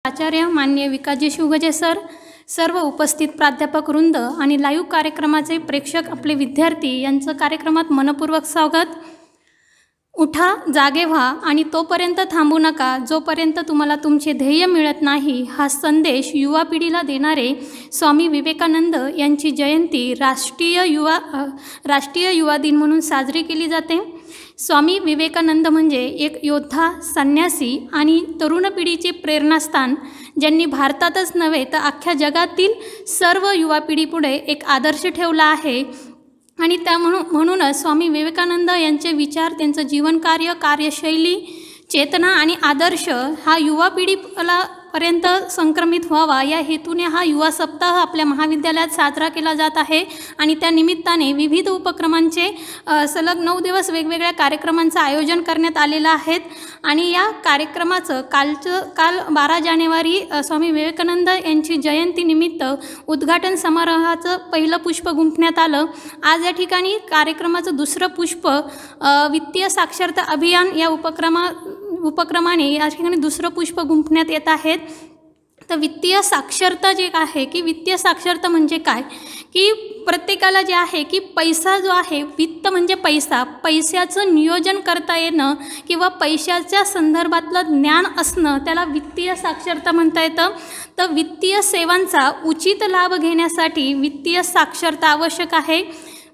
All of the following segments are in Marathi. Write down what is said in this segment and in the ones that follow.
प्राचार्य माननीय विकासजी शिवगजे सर, सर्व उपस्थित प्राध्यापक वृंद आणि लाईव्ह कार्यक्रमाचे प्रेक्षक आपले विद्यार्थी यांचं कार्यक्रमात मनपूर्वक स्वागत। उठा, जागे व्हा आणि तोपर्यंत थांबू नका जोपर्यंत तुम्हाला तुमचे ध्येय मिळत नाही, हा संदेश युवा पिढीला देणारे स्वामी विवेकानंद यांची जयंती राष्ट्रीय युवा दिन म्हणून साजरी केली जाते। स्वामी विवेकानंद म्हणजे एक योद्धा, संन्यासी आणि तरुण पिढीचे प्रेरणास्थान, ज्यांनी भारतातच नव्हे तर अख्ख्या जगातील सर्व युवा पिढीपुढे एक आदर्श ठेवला आहे। आणि म्हणूनच स्वामी विवेकानंद यांचे विचार, त्यांचं जीवनकार्य, कार्यशैली, चेतना आणि आदर्श हा युवा पिढीला पर्यंत संक्रमित व्हावा या हेतूने हा युवा सप्ताह आपल्या महाविद्यालयात साजरा केला जात आहे। आणि त्या निमित्ताने विविध उपक्रमांचे सलग 9 दिवस वेगवेगळ्या कार्यक्रमांचं आयोजन करण्यात आलेलं आहे। आणि या कार्यक्रमाचं काल 12 जानेवारी स्वामी विवेकानंद यांची जयंतीनिमित्त उद्घाटन समारोहाचं पहिलं पुष्प गुंफण्यात आलं। आज या ठिकाणी कार्यक्रमाचं दुसरं पुष्प वित्तीय साक्षरता अभियान या उपक्रमाने या ठिकाणी दुसरं पुष्प गुंफण्यात येत आहेत। तर वित्तीय साक्षरता जे आहे की वित्तीय साक्षरता म्हणजे काय, की प्रत्येकाला जे आहे की पैसा जो आहे, वित्त म्हणजे पैशाचं नियोजन करता येणं किंवा पैशाच्या संदर्भातलं ज्ञान असणं त्याला वित्तीय साक्षरता म्हणता येतं। तर वित्तीय सेवांचा उचित लाभ घेण्यासाठी वित्तीय साक्षरता आवश्यक आहे।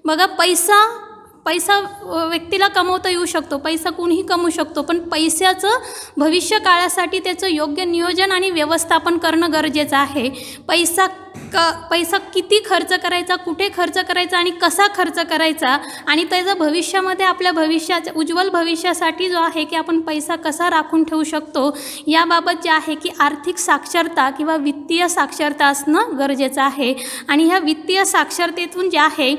बघा, पैसा व्यक्तीला कमवता येऊ शकतो, पैसा कोणीही कमवू शकतो, पण पैशाचं भविष्य काळासाठी त्याचं योग्य नियोजन आणि व्यवस्थापन करणं गरजेचं आहे। पैसा किती खर्च करायचा, कुठे खर्च करायचा आणि कसा खर्च करायचा आणि त्याचा भविष्यामध्ये आपल्या उज्ज्वल भविष्यासाठी जो आहे की आपण पैसा कसा राखून ठेवू शकतो याबाबत जे आहे की आर्थिक साक्षरता किंवा वित्तीय साक्षरता असणं गरजेचं आहे। आणि ह्या वित्तीय साक्षरतेतून जे आहे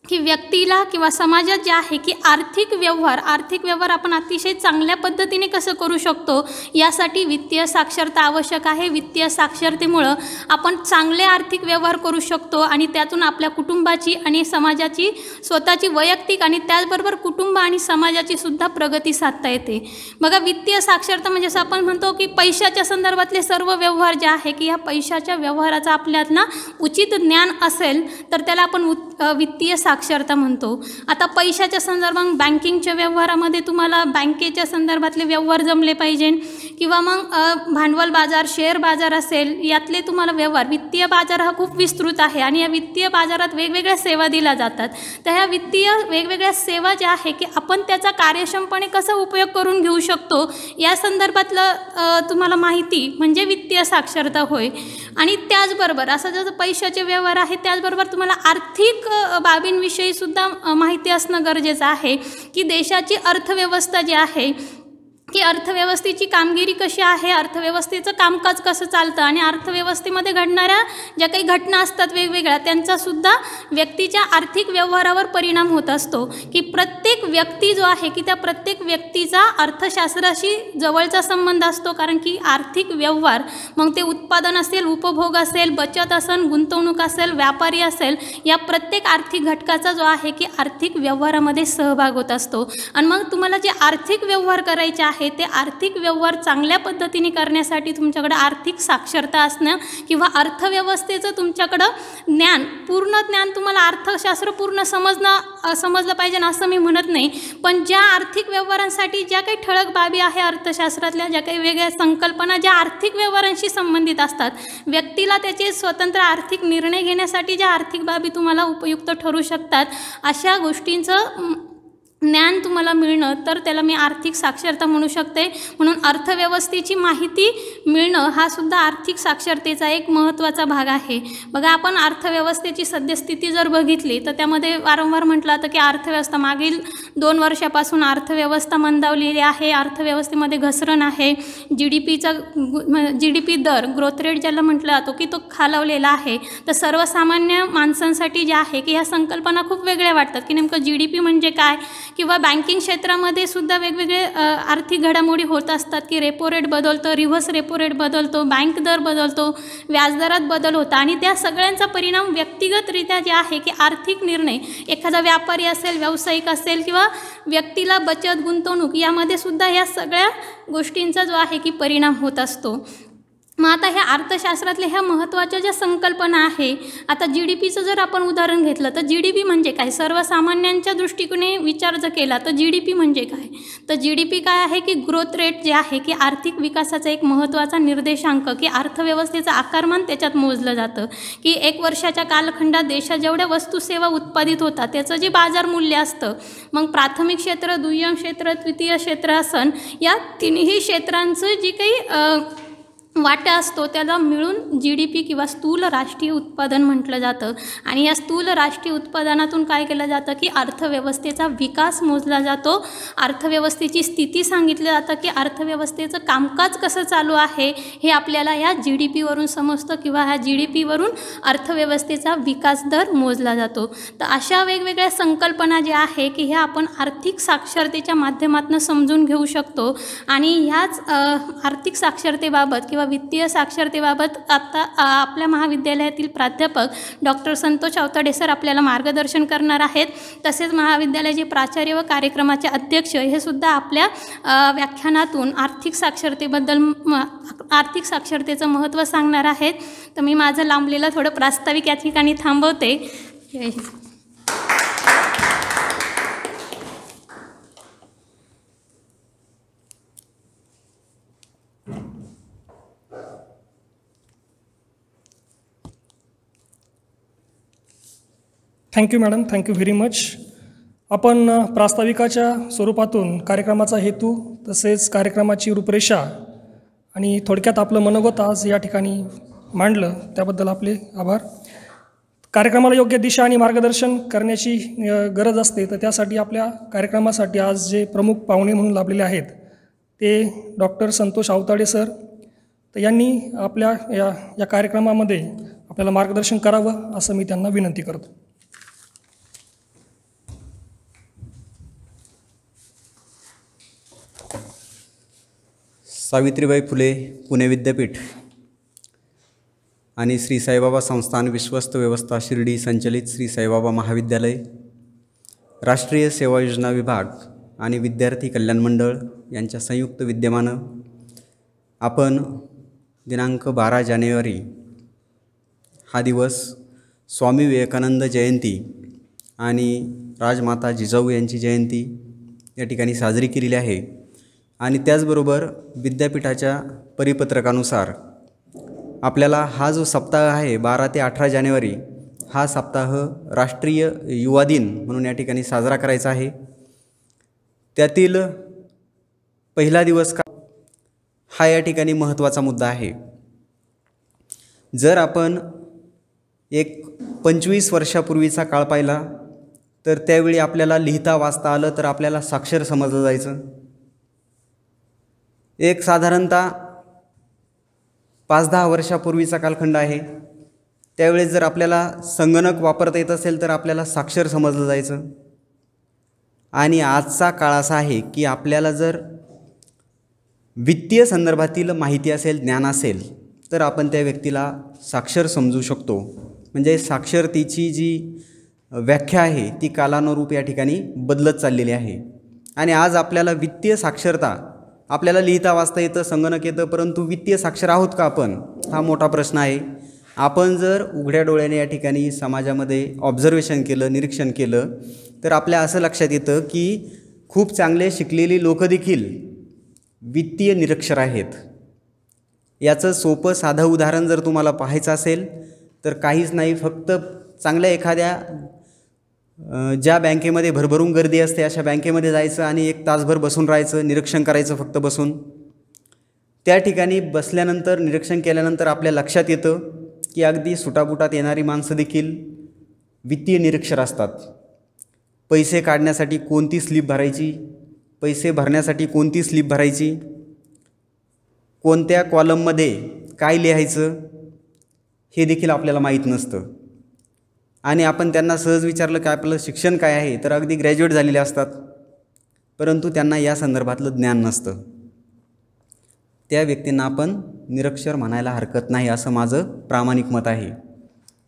की व्यक्तीला किंवा समाजात जे आहे की आर्थिक व्यवहार आपण अतिशय चांगल्या पद्धतीने कसं करू शकतो यासाठी वित्तीय साक्षरता आवश्यक आहे। वित्तीय साक्षरतेमुळं आपण चांगले आर्थिक व्यवहार करू शकतो आणि त्यातून आपल्या कुटुंबाची आणि समाजाची, स्वतःची वैयक्तिक आणि त्याचबरोबर कुटुंब आणि समाजाची सुद्धा प्रगती साधता येते। बघा, वित्तीय साक्षरता म्हणजे असं आपण म्हणतो की पैशाच्या संदर्भातले सर्व व्यवहार जे आहे की ह्या पैशाच्या व्यवहाराचा आपल्याला उचित ज्ञान असेल तर त्याला आपण वित्तीय साक्षरता म्हणतो। आता पैशाच्या संदर्भात बँकिंगच्या व्यवहारामध्ये तुम्हाला बँकेच्या संदर्भातले व्यवहार जमले पाहिजे किंवा मग भांडवल बाजार, शेअर बाजार असेल, यातले तुम्हाला व्यवहार, वित्तीय बाजार हा खूप विस्तृत आहे आणि या वित्तीय बाजारात वेगवेगळ्या सेवा दिल्या जातात। तर ह्या वित्तीय वेगवेगळ्या सेवा ज्या आहे की आपण त्याचा कार्यक्षमपणे कसा उपयोग करून घेऊ शकतो या संदर्भातलं तुम्हाला माहिती म्हणजे वित्तीय साक्षरता होय। आणि त्याचबरोबर असं जसं पैशाचे व्यवहार आहे त्याचबरोबर तुम्हाला आर्थिक बाबींविषयी सुद्धा माहिती असणं गरजेचं आहे की देशाची अर्थव्यवस्था जी आहे की अर्थव्यवस्थेची कामगिरी कशी आहे, अर्थव्यवस्थेचं कामकाज कसं चालतं आणि अर्थव्यवस्थेमध्ये घडणाऱ्या ज्या काही घटना असतात वेगवेगळ्या त्यांचासुद्धा व्यक्तीच्या आर्थिक व्यवहारावर परिणाम होत असतो। की प्रत्येक व्यक्ती जो आहे की त्या प्रत्येक व्यक्तीचा अर्थशास्त्राशी जवळचा संबंध असतो, कारण की आर्थिक व्यवहार मग ते उत्पादन असेल, उपभोग असेल, बचत असेल, गुंतवणूक असेल, व्यापारी असेल, या प्रत्येक आर्थिक घटकाचा जो आहे की आर्थिक व्यवहारामध्ये सहभाग होत असतो। आणि मग तुम्हाला जे आर्थिक व्यवहार करायचे आहे ते आर्थिक व्यवहार चांगल्या पद्धतीने करण्यासाठी तुमच्याकडे आर्थिक साक्षरता असणं किंवा अर्थव्यवस्थेचं तुमच्याकडं पूर्ण ज्ञान, तुम्हाला अर्थशास्त्र पूर्ण समजलं पाहिजे असं मी म्हणत नाही, पण ज्या आर्थिक व्यवहारांसाठी ज्या काही ठळक बाबी आहे अर्थशास्त्रातल्या, ज्या काही वेगळ्या संकल्पना ज्या आर्थिक व्यवहारांशी संबंधित असतात, व्यक्तीला त्याचे स्वतंत्र आर्थिक निर्णय घेण्यासाठी ज्या आर्थिक बाबी तुम्हाला उपयुक्त ठरू शकतात, अशा गोष्टींचं ज्ञान तुम्हाला मिळणं तर त्याला मी आर्थिक साक्षरता म्हणू शकते। म्हणून अर्थव्यवस्थेची माहिती मिळणं हा सुद्धा आर्थिक साक्षरतेचा एक महत्त्वाचा भाग आहे। बघा, आपण अर्थव्यवस्थेची सद्यस्थिती जर बघितली तर त्यामध्ये वारंवार म्हटलं जातं की अर्थव्यवस्था मागील 2 वर्षापासून अर्थव्यवस्था मंदावलेली आहे, अर्थव्यवस्थेमध्ये घसरण आहे, GDP दर, ग्रोथ रेट ज्याला म्हटलं जातो की तो खालावलेला आहे। तर सर्वसामान्य माणसांसाठी जे आहे की ह्या संकल्पना खूप वेगळ्या वाटतात की नेमकं GDP म्हणजे काय, किंवा बँकिंग क्षेत्रामध्ये सुद्धा वेगवेगळे आर्थिक घडामोडी होत असतात की रेपो रेट बदलतो, रिव्हर्स रेपो रेट बदलतो, बँक दर बदलतो, व्याजदरात बदल होता आणि त्या सगळ्यांचा परिणाम व्यक्तिगतरित्या जे आहे की आर्थिक निर्णय, एखादा व्यापारी असेल, व्यावसायिक असेल किंवा व्यक्तीला बचत, गुंतवणूक यामध्ये सुद्धा या सगळ्या गोष्टींचा जो आहे की परिणाम होत असतो। मग आता ह्या अर्थशास्त्रातल्या ह्या महत्त्वाच्या ज्या संकल्पना आहे, आता GDPचं जर आपण उदाहरण घेतलं तर GDP म्हणजे काय, सर्वसामान्यांच्या दृष्टीकोने विचार जर केला तर GDP म्हणजे काय, तर GDP काय आहे की ग्रोथ रेट जे आहे की आर्थिक विकासाचा एक महत्त्वाचा निर्देशांक, की अर्थव्यवस्थेचं आकारमान त्याच्यात मोजलं जातं, की 1 वर्षाच्या कालखंडात देशात जेवढ्या वस्तू सेवा उत्पादित होतात त्याचं जे बाजार मूल्य असतं, मग प्राथमिक क्षेत्र, दुय्यम क्षेत्र, तृतीय क्षेत्र असन, या तिन्ही क्षेत्रांचं जी काही वाटा असतो त्याला मिळून GDP किंवा स्थूल राष्ट्रीय उत्पादन म्हटलं जातं. आणि या स्थूल राष्ट्रीय उत्पादनातून काय केलं जातं की अर्थव्यवस्थेचा विकास मोजला जातो, अर्थव्यवस्थेची स्थिती सांगितलं जातं, की अर्थव्यवस्थेचं कामकाज कसं चालू आहे हे आपल्याला या GDPवरून समजतं, किंवा ह्या GDPवरून अर्थव्यवस्थेचा विकास दर मोजला जातो. तर अशा वेगवेगळ्या संकल्पना ज्या आहे की ह्या आपण आर्थिक साक्षरतेच्या माध्यमातून समजून घेऊ शकतो. आणि ह्याच आर्थिक साक्षरतेबाबत किंवा वित्तीय साक्षरतेबाबत आता आपल्या महाविद्यालयातील प्राध्यापक डॉक्टर संतोष आवताडे सर आपल्याला मार्गदर्शन करणार आहेत. तसेच महाविद्यालयाचे प्राचार्य व कार्यक्रमाचे अध्यक्ष हे सुद्धा आपल्या व्याख्यानातून आर्थिक साक्षरतेचं महत्त्व सांगणार आहेत. तर मी माझं लांबलेलं थोडं प्रास्ताविक या ठिकाणी थांबवते. जय Hind. Thank you madam, thank you very much. आपण प्रास्ताविकाच्या स्वरूपातून कार्यक्रमाचा हेतू तसेच कार्यक्रमाची रूपरेषा आणि थोडक्यात आपलं मनोगत आज या ठिकाणी मांडलं, त्याबद्दल आपले आभार. कार्यक्रमाला योग्य दिशा आणि मार्गदर्शन करण्याची गरज असते, तर त्यासाठी आपल्या कार्यक्रमासाठी आज जे प्रमुख पाहुणे म्हणून लाभलेले आहेत ते डॉक्टर संतोष आवताडे सर. तर यांनी आपल्या या कार्यक्रमामध्ये आपल्याला मार्गदर्शन करावं असं मी त्यांना विनंती करतो. सावित्रीबाई फुले पुणे विद्यापीठ आणि श्री साईबाबा संस्थान विश्वस्त व्यवस्था शिर्डी संचलित श्री साईबाबा महाविद्यालय, राष्ट्रीय सेवा योजना विभाग आणि विद्यार्थी कल्याण मंडळ यांच्या संयुक्त विद्यमानं आपण दिनांक 12 जानेवारी हा दिवस स्वामी विवेकानंद जयंती आणि राजमाता जिजाऊ यांची जयंती या ठिकाणी साजरी केलेली आहे. आणि त्याचबरोबर विद्यापीठाच्या परिपत्रकानुसार आपल्याला हा जो सप्ताह आहे 12 ते 18 जानेवारी हा सप्ताह राष्ट्रीय युवा दिन म्हणून या ठिकाणी साजरा करायचा आहे. त्यातील पहिला दिवस हा या ठिकाणी महत्त्वाचा मुद्दा आहे. जर आपण एक 25 वर्षापूर्वीचा काळ पाहिला तर त्यावेळी आपल्याला लिहिता वाचता आलं तर आपल्याला साक्षर समजलं जायचं. एक साधारणतः 5-10 वर्षापूर्वीचा कालखंड आहे, त्यावेळेस जर आपल्याला संगणक वापरता येत असेल तर आपल्याला साक्षर समजलं जायचं. आणि आजचा काळ असा आहे की आपल्याला जर वित्तीय संदर्भातील माहिती असेल, ज्ञान असेल तर आपण त्या व्यक्तीला साक्षर समजू शकतो. म्हणजे साक्षरतेची जी व्याख्या आहे ती कालानुरूप या ठिकाणी बदलत चाललेली आहे. आणि आज आपल्याला वित्तीय साक्षरता, आपल्याला लिहिता वाचता येतं, संगणक येतं, परंतु वित्तीय साक्षर आहोत का आपण, हा मोठा प्रश्न आहे. आपण जर उघड्या डोळ्याने या ठिकाणी समाजामध्ये ऑब्झर्वेशन केलं, निरीक्षण केलं तर आपल्या असं लक्षात येतं की खूप चांगले शिकलेली लोकदेखील वित्तीय निरक्षर आहेत. याचं सोपं साधं उदाहरण जर तुम्हाला पाहायचं असेल तर काहीच नाही, फक्त चांगल्या एखाद्या ज्या बँकेमध्ये भरभरून गर्दी असते अशा बँकेमध्ये जायचं आणि 1 तासभर बसून राहायचं, निरीक्षण करायचं फक्त बसून. त्या ठिकाणी बसल्यानंतर, निरीक्षण केल्यानंतर आपल्या लक्षात येतं की अगदी सुटाबुटात येणारी माणसं देखील वित्तीय निरीक्षर असतात. पैसे काढण्यासाठी कोणती स्लिप भरायची, पैसे भरण्यासाठी कोणती स्लिप भरायची, कोणत्या कॉलममध्ये काय लिहायचं हे देखील आपल्याला माहीत नसतं. आणि आपण त्यांना सहज विचारलं की आपलं शिक्षण काय आहे तर अगदी ग्रॅज्युएट झालेले असतात, परंतु त्यांना या संदर्भातलं ज्ञान नसतं. त्या व्यक्तींना आपण निरक्षर म्हणायला हरकत नाही असं माझं प्रामाणिक मत आहे.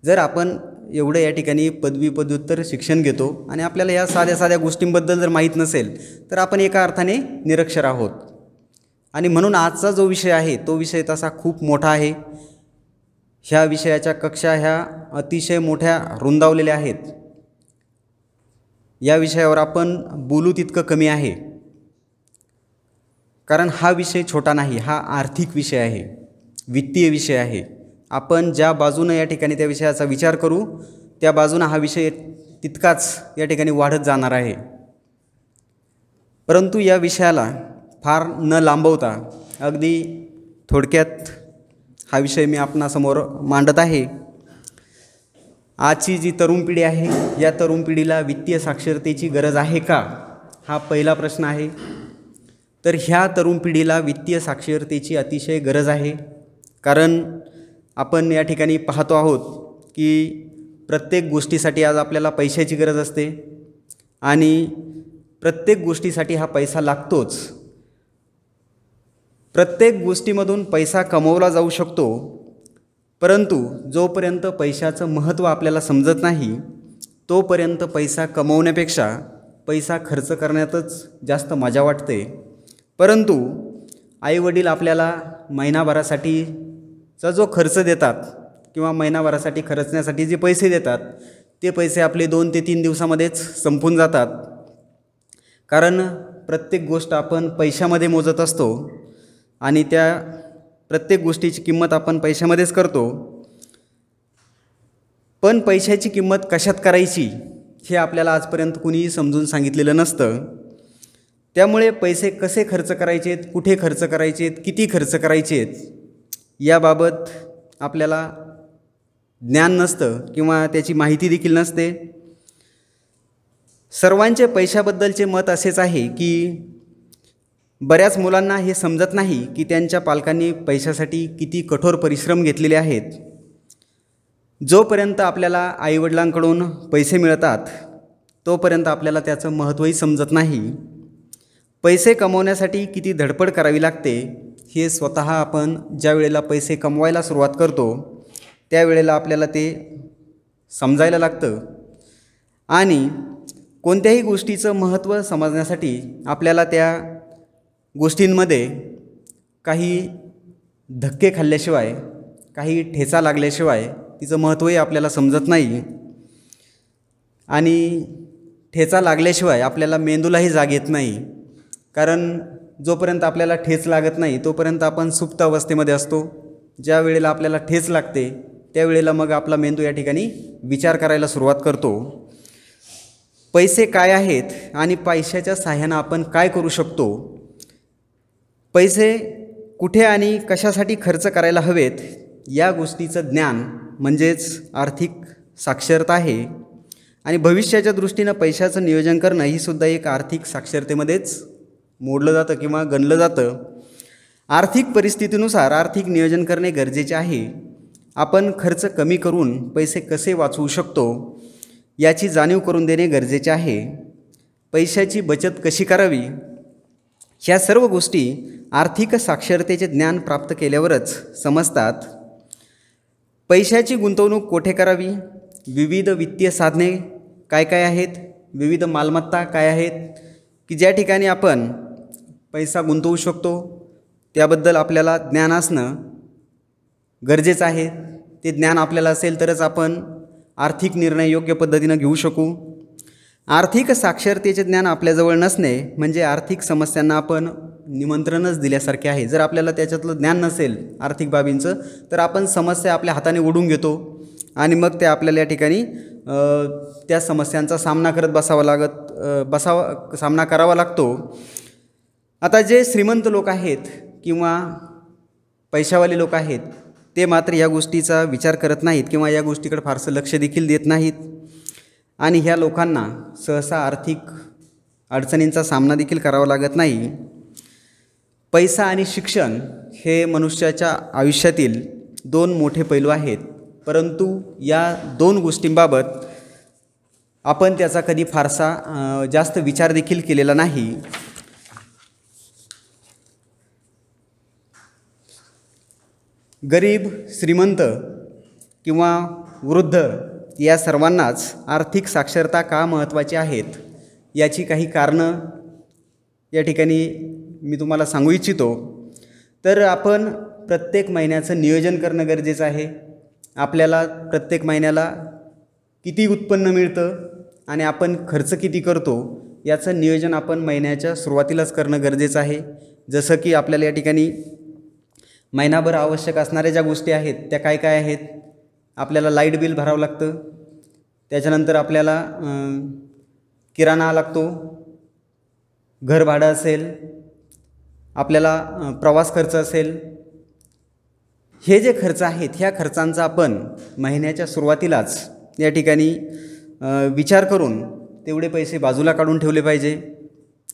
जर आपण एवढं या ठिकाणी पदवी पदव्युत्तर शिक्षण घेतो आणि आपल्याला या साध्या साध्या गोष्टींबद्दल जर माहीत नसेल तर आपण एका अर्थाने निरक्षर आहोत. आणि म्हणून आजचा जो विषय आहे तो विषय तसा खूप मोठा आहे. ह्या विषयाच्या कक्षा ह्या अतिशय मोठ्या रुंदावलेल्या आहेत. या विषयावर आपण बोलू तितकं कमी आहे, कारण हा विषय छोटा नाही, हा आर्थिक विषय आहे, वित्तीय विषय आहे. आपण ज्या बाजूनं या ठिकाणी त्या विषयाचा विचार करू त्या बाजूनं हा विषय तितकाच या ठिकाणी वाढत जाणार आहे. परंतु या विषयाला फार न लांबवता अगदी थोडक्यात हा विषय मी आपणासमोर मांडत आहे. आजची जी तरुण पिढी आहे या तरुण पिढीला वित्तीय साक्षरतेची गरज आहे का, हा पहिला प्रश्न आहे. तर ह्या तरुण पिढीला वित्तीय साक्षरतेची अतिशय गरज आहे. कारण आपण या ठिकाणी पाहतो आहोत की प्रत्येक गोष्टीसाठी आज आपल्याला पैशाची गरज असते आणि प्रत्येक गोष्टीसाठी हा पैसा लागतोच. प्रत्येक गोष्टीमधून पैसा कमवला जाऊ शकतो, परंतु जोपर्यंत पैशाचं महत्त्व आपल्याला समजत नाही तोपर्यंत पैसा कमवण्यापेक्षा पैसा खर्च करण्यातच जास्त मजा वाटते. परंतु आईवडील आपल्याला महिनाभरासाठीचा जो खर्च देतात किंवा महिनाभरासाठी खर्चण्यासाठी जे पैसे देतात ते पैसे आपले 2 ते 3 दिवसामध्येच संपून जातात. कारण प्रत्येक गोष्ट आपण पैशामध्ये मोजत असतो आणि त्या प्रत्येक गोष्टीची किंमत आपण पैशामध्येच करतो. पण पैशाची किंमत कशात करायची हे आपल्याला आजपर्यंत कुणीही समजून सांगितलेलं नसतं. त्यामुळे पैसे कसे खर्च करायचेत, कुठे खर्च करायचेत, किती खर्च करायचेत याबाबत आपल्याला ज्ञान नसतं किंवा त्याची माहिती देखील नसते. सर्वांचे पैशाबद्दलचे मत असेच आहे की बऱ्याच मुलांना हे समजत नाही की त्यांच्या पालकांनी पैशासाठी किती कठोर परिश्रम घेतलेले आहेत. जोपर्यंत आपल्याला आईवडिलांकडून पैसे मिळतात तोपर्यंत आपल्याला त्याचं महत्त्वही समजत नाही. पैसे कमवण्यासाठी किती धडपड करावी लागते हे स्वतः आपण ज्या वेळेला पैसे कमवायला सुरुवात करतो त्यावेळेला आपल्याला ते समजायला लागतं. आणि कोणत्याही गोष्टीचं महत्त्व समजण्यासाठी आपल्याला त्या गोष्टींमध्ये काही धक्के खाल्ल्याशिवाय, काही ठेचा लागल्याशिवाय तिचं महत्त्वही आपल्याला समजत नाही. आणि ठेचा लागल्याशिवाय आपल्याला मेंदूलाही जाग येत नाही. कारण जोपर्यंत आपल्याला ठेच लागत नाही तोपर्यंत आपण सुप्त अवस्थेमध्ये असतो. ज्या वेळेला आपल्याला ठेच लागते त्यावेळेला मग आपला मेंदू या ठिकाणी विचार करायला सुरुवात करतो. पैसे काय आहेत आणि पैशाच्या सहाय्यानं आपण काय करू शकतो, पैसे कुठे आणि कशासाठी खर्च करायला हवेत या गोष्टीचं ज्ञान म्हणजेच आर्थिक साक्षरता आहे. आणि भविष्याच्या दृष्टीनं पैशाचं नियोजन करणं ही सुद्धा एक आर्थिक साक्षरतेमध्येच मोडलं जातं किंवा गणलं जातं. आर्थिक परिस्थितीनुसार आर्थिक नियोजन करणे गरजेचे आहे. आपण खर्च कमी करून पैसे कसे वाचवू शकतो याची जाणीव करून देणे गरजेचे आहे. पैशाची बचत कशी करावी ह्या सर्व गोष्टी आर्थिक साक्षरतेचे ज्ञान प्राप्त केल्यावरच समजतात. पैशाची गुंतवणूक कोठे करावी, विविध वित्तीय साधने काय काय आहेत, विविध मालमत्ता काय आहेत की ज्या ठिकाणी आपण पैसा गुंतवू शकतो त्याबद्दल आपल्याला ज्ञान असणं गरजेचं आहे. ते ज्ञान आपल्याला असेल तरच आपण आर्थिक निर्णय योग्य पद्धतीनं घेऊ शकू. आर्थिक साक्षरतेचे ज्ञान आपल्याजवळ नसणे म्हणजे आर्थिक समस्यांना आपण निमंत्रणच दिल्यासारखे आहे. जर आपल्याला त्याच्यातलं ज्ञान नसेल आर्थिक बाबींचं तर आपण समस्या आपल्या हाताने ओढून घेतो आणि मग ते आपल्याला या ठिकाणी त्या समस्यांचा सामना करत सामना करावा लागतो. आता जे श्रीमंत लोक आहेत किंवा पैशावाले लोक आहेत ते मात्र या गोष्टीचा विचार करत नाहीत किंवा या गोष्टीकडे फारसं लक्ष देखील देत नाहीत. आणि ह्या लोकांना सहसा आर्थिक अडचणींचा सामना देखील करावा लागत नाही. पैसा आणि शिक्षण हे मनुष्याच्या आयुष्यातील 2 मोठे पैलू आहेत. परंतु या 2 गोष्टींबाबत आपण त्याचा कधी फारसा जास्त विचार देखील केलेला नाही. गरीब, श्रीमंत किंवा वृद्ध या सर्वांनाच आर्थिक साक्षरता का महत्त्वाची आहेत याची काही कारणं या ठिकाणी मी तुम्हाला सांगू इच्छितो. तर आपण प्रत्येक महिन्याचं नियोजन करणं गरजेचं आहे. आपल्याला प्रत्येक महिन्याला किती उत्पन्न मिळतं आणि आपण खर्च किती करतो याचं नियोजन आपण महिन्याच्या सुरुवातीलाच करणं गरजेचं आहे. जसं की आपल्याला या ठिकाणी महिनाभर आवश्यक असणाऱ्या ज्या गोष्टी आहेत त्या काय काय आहेत. आपल्याला लाईट बिल भरावं लागतं, त्याच्यानंतर आपल्याला किराणा लागतो, घर भाडं असेल, आपल्याला प्रवास खर्च असेल. हे जे खर्च आहेत ह्या खर्चांचा आपण महिन्याच्या सुरुवातीलाच या ठिकाणी विचार करून तेवढे पैसे बाजूला काढून ठेवले पाहिजे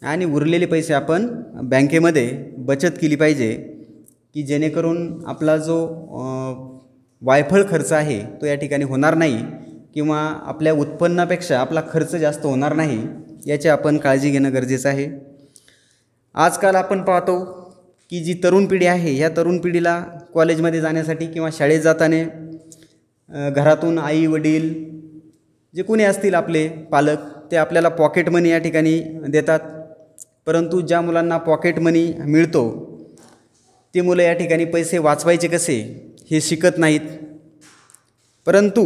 आणि उरलेले पैसे आपण बँकेमध्ये बचत केली पाहिजे, की जेणेकरून आपला जो वायफळ खर्च आहे तो या ठिकाणी होणार नाही किंवा आपल्या उत्पन्नापेक्षा आपला खर्च जास्त होणार नाही याची आपण काळजी घेणं गरजेचं आहे. आजकाल आपण पाहतो की जी तरुण पिढी आहे ह्या तरुण पिढीला कॉलेजमध्ये जाण्यासाठी किंवा शाळेत जाताना घरातून आई वडील जे कोणी असतील आपले पालक ते आपल्याला पॉकेट मनी या ठिकाणी देतात. परंतु ज्या मुलांना पॉकेट मनी मिळतो ती मुलं या ठिकाणी पैसे वाचवायचे कसे हे शिकत नाहीत. परंतु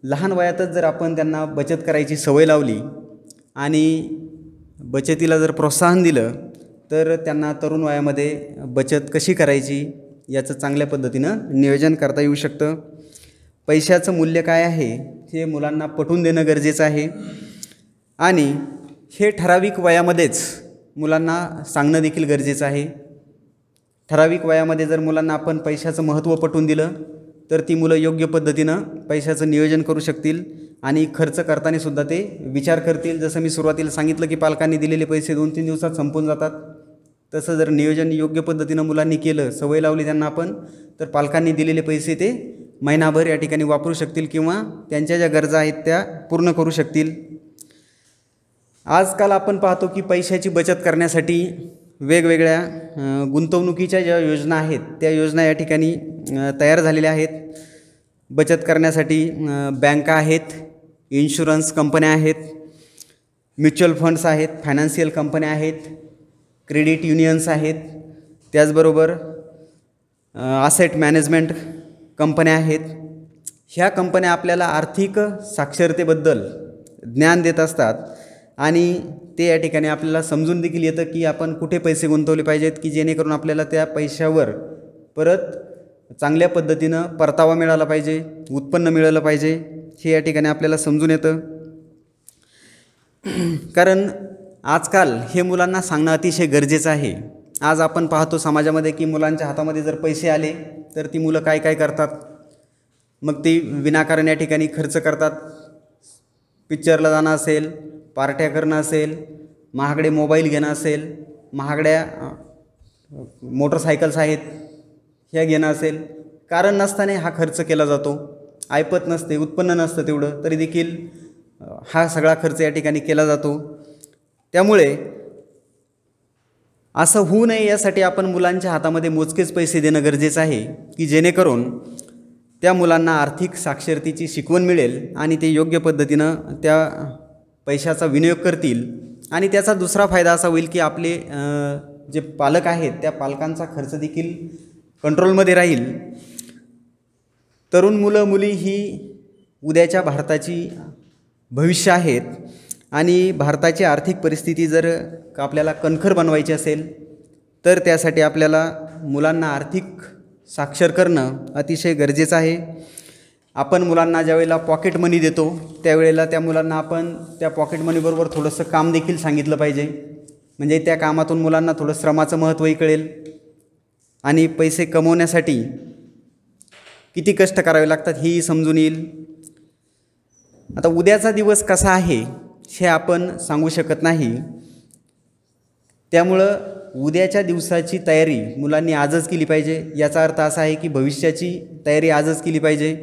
लहान वयातच जर आपण त्यांना बचत करायची सवय लावली आणि बचतीला जर प्रोत्साहन दिलं तर त्यांना तरुण वयामध्ये बचत कशी करायची याचं चांगल्या पद्धतीनं नियोजन करता येऊ शकतं. पैशाचं मूल्य काय आहे हे मुलांना पटवून देणं गरजेचं आहे आणि हे ठराविक वयामध्येच मुलांना सांगणं देखील गरजेचं आहे. ठराविक वयामध्ये जर मुलांना आपण पैशाचं महत्त्व पटवून दिलं तर ती मुलं योग्य पद्धतीनं पैशाचं नियोजन करू शकतील आणि खर्च करताना सुद्धा ते विचार करतील. जसं मी सुरुवातीला सांगितलं की पालकांनी दिलेले पैसे 2-3 दिवसात संपून जातात, तसं जर नियोजन योग्य पद्धतीनं मुलांनी केलं, सवय लावली त्यांना आपण, तर पालकांनी दिलेले पैसे ते महिनाभर या ठिकाणी वापरू शकतील किंवा त्यांच्या ज्या गरजा आहेत त्या पूर्ण करू शकतील. आजकाल आपण पाहतो की पैशाची बचत करण्यासाठी वेगवेगळ्या गुंतवणुकीच्या ज्या योजना आहेत त्या योजना या ठिकाणी तयार झालेल्या आहेत. बचत करण्यासाठी बँका आहेत, इन्शुरन्स कंपन्या आहेत, म्युच्युअल फंड्स आहेत, फायनान्शियल कंपन्या आहेत, क्रेडिट युनियन्स आहेत, त्याचबरोबर ॲसेट मॅनेजमेंट कंपन्या आहेत. ह्या कंपन्या आपल्याला आर्थिक साक्षरतेबद्दल ज्ञान देत असतात आणि ते या ठिकाणी आपल्याला समजून देखील येतं की आपण कुठे पैसे गुंतवले पाहिजेत की जेणेकरून आपल्याला त्या पैशावर परत चांगल्या पद्धतीनं परतावा मिळाला पाहिजे, उत्पन्न मिळालं पाहिजे, हे या ठिकाणी आपल्याला समजून येतं. कारण आजकाल हे मुलांना सांगणं अतिशय गरजेचं आहे. आज आपण पाहतो समाजामध्ये की मुलांच्या हातामध्ये जर पैसे आले तर ती मुलं काय काय करतात, मग ती विनाकारण या ठिकाणी खर्च करतात. पिक्चरला जाणं असेल, पार्ट्या करणं असेल, महागडे मोबाईल घेणं असेल, महागड्या मोटरसायकल्स आहेत ह्या घेणं असेल, कारण नसताना हा खर्च केला जातो. ऐपत नसते, उत्पन्न नसतं तेवढं, तरी देखील हा सगळा खर्च या ठिकाणी केला जातो. त्यामुळे असं होऊ नये यासाठी आपण मुलांच्या हातामध्ये मोजकेच पैसे देणं गरजेचं आहे की जेणेकरून त्या मुलांना आर्थिक साक्षरतेची शिकवण मिळेल आणि ते योग्य पद्धतीनं त्या पैशाचा विनियोग करतील. आणि त्याचा दुसरा फायदा असा होईल की आपले जे पालक आहेत त्या पालकांचा खर्च देखील कंट्रोलमध्ये राहील. तरुण मुलं मुली ही उद्याच्या भारताची भविष्य आहेत आणि भारताची आर्थिक परिस्थिती जर आपल्याला कणखर बनवायची असेल तर त्यासाठी आपल्याला मुलांना आर्थिक साक्षर करणं अतिशय गरजेचं आहे. आपण मुलांना ज्यावेळेला पॉकेट मनी देतो त्यावेळेला त्या मुलांना आपण त्या पॉकेट मनीबरोबर थोडंसं काम देखील सांगितलं पाहिजे, म्हणजे त्या कामातून मुलांना थोडं श्रमाचं महत्त्वही कळेल आणि पैसे कमवण्यासाठी किती कष्ट करावे लागतात हेही समजून येईल. आता उद्याचा दिवस कसा आहे हे आपण सांगू शकत नाही, त्यामुळं उद्याच्या दिवसाची तयारी मुलांनी आजच केली पाहिजे. याचा अर्थ असा आहे की भविष्याची तयारी आजच केली पाहिजे.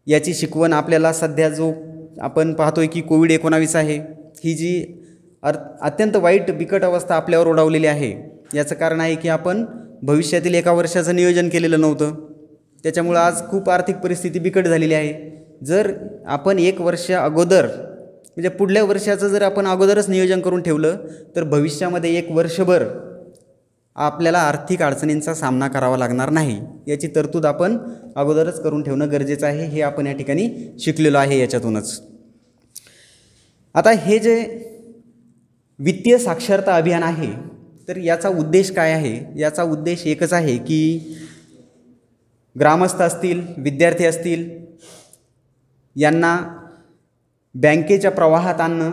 याची शिकवण आपल्याला सध्या जो आपण पाहतोय की कोविड-19 आहे, ही जी अत्यंत वाईट बिकट अवस्था आपल्यावर ओढावलेली आहे, याचं कारण आहे की आपण भविष्यातील एका वर्षाचं नियोजन केलेलं नव्हतं. त्याच्यामुळं आज खूप आर्थिक परिस्थिती बिकट झालेली आहे. जर आपण एक वर्ष अगोदर म्हणजे पुढल्या वर्षाचं जर आपण अगोदरच नियोजन करून ठेवलं तर भविष्यामध्ये एक वर्षभर आपल्याला आर्थिक अडचणींचा सामना करावा लागणार नाही, याची तरतूद आपण अगोदरच करून ठेवणं गरजेचं आहे. हे आपण या ठिकाणी शिकलेलो आहे याच्यातूनच. आता हे जे वित्तीय साक्षरता अभियान आहे, तर याचा उद्देश काय आहे? याचा उद्देश एकच आहे की ग्रामस्थ असतील, विद्यार्थी असतील, यांना बँकेच्या प्रवाहात आणणं.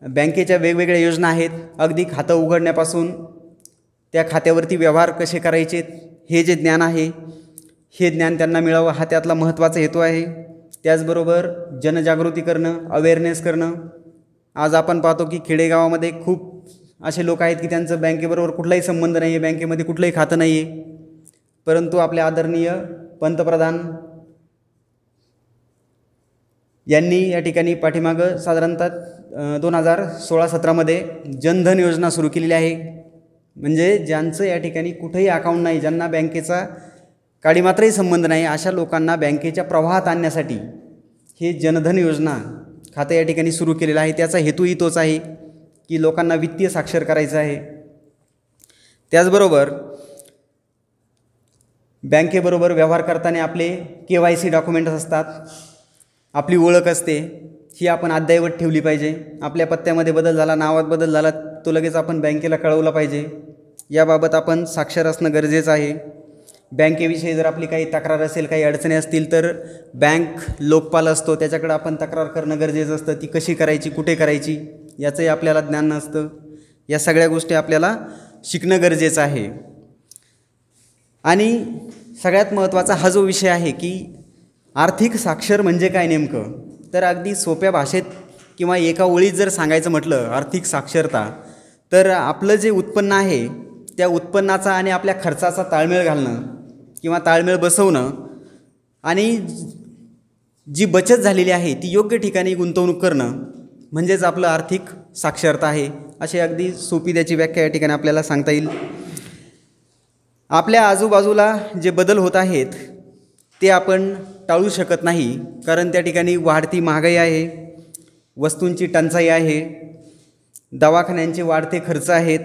बँकेच्या वेगवेगळ्या योजना आहेत, अगदी खातं उघडण्यापासून त्या खात्यावरती व्यवहार कसे करायचे हे जे ज्ञान आहे, हे ज्ञान त्यांना मिळावं हा त्यातला महत्त्वाचा हेतू आहे. त्याचबरोबर जनजागृती करणं, अवेअरनेस करणं. आज आपण पाहतो की खेडेगावामध्ये खूप असे लोक आहेत की त्यांचं बँकेबरोबर कुठलाही संबंध नाही आहे, बँकेमध्ये कुठलंही खातं नाही आहे, परंतु आपले आदरणीय पंतप्रधान यांनी या ठिकाणी पाठीमागं साधारणतः 2016-17मध्ये जनधन योजना सुरू केलेली आहे. म्हणजे ज्यांचं या ठिकाणी कुठेही अकाउंट नाही, ज्यांना बँकेचा काडीमात्रही संबंध नाही, अशा लोकांना बँकेच्या प्रवाहात आणण्यासाठी हे जनधन योजना खातं या ठिकाणी सुरू केलेलं आहे. त्याचा हेतूही तोच आहे की लोकांना वित्तीय साक्षर करायचं आहे. त्याचबरोबर बँकेबरोबर व्यवहार करताना आपले KYC डॉक्युमेंट्स असतात, आपली ओळख असते, ही आपण अद्ययावत ठेवली पाहिजे. आपल्या पत्त्यामध्ये बदल झाला, नावात बदल झाला, तो लगेच आपण बँकेला कळवला पाहिजे. याबाबत आपण साक्षर असणं गरजेचं आहे. बँकेविषयी जर आपली काही तक्रार असेल, काही अडचणी असतील, तर बँक लोकपाल असतो, त्याच्याकडे आपण तक्रार करणं गरजेचं असतं. ती कशी करायची, कुठे करायची, याचंही आपल्याला ज्ञान नसतं. या सगळ्या गोष्टी आपल्याला शिकणं गरजेचं आहे. आणि सगळ्यात महत्त्वाचा हा जो विषय आहे की आर्थिक साक्षर म्हणजे काय नेमकं, तर अगदी सोप्या भाषेत किंवा एका ओळीत जर सांगायचं म्हटलं आर्थिक साक्षरता, तर आपलं जे उत्पन्न आहे त्या उत्पन्नाचा आणि आपल्या खर्चाचा ताळमेळ घालणं किंवा ताळमेळ बसवणं आणि जी बचत झालेली आहे ती योग्य ठिकाणी गुंतवणूक करणं म्हणजेच आपलं आर्थिक साक्षरता आहे. अशी अगदी सोपी त्याची व्याख्या या ठिकाणी आपल्याला सांगता येईल. आपल्या आजूबाजूला जे बदल होत आहेत ते आपण टाळू शकत नाही, कारण त्या ठिकाणी वाढती महागाई आहे, वस्तूंची टंचाई आहे, दवाखान्यांचे वाढते खर्च आहेत,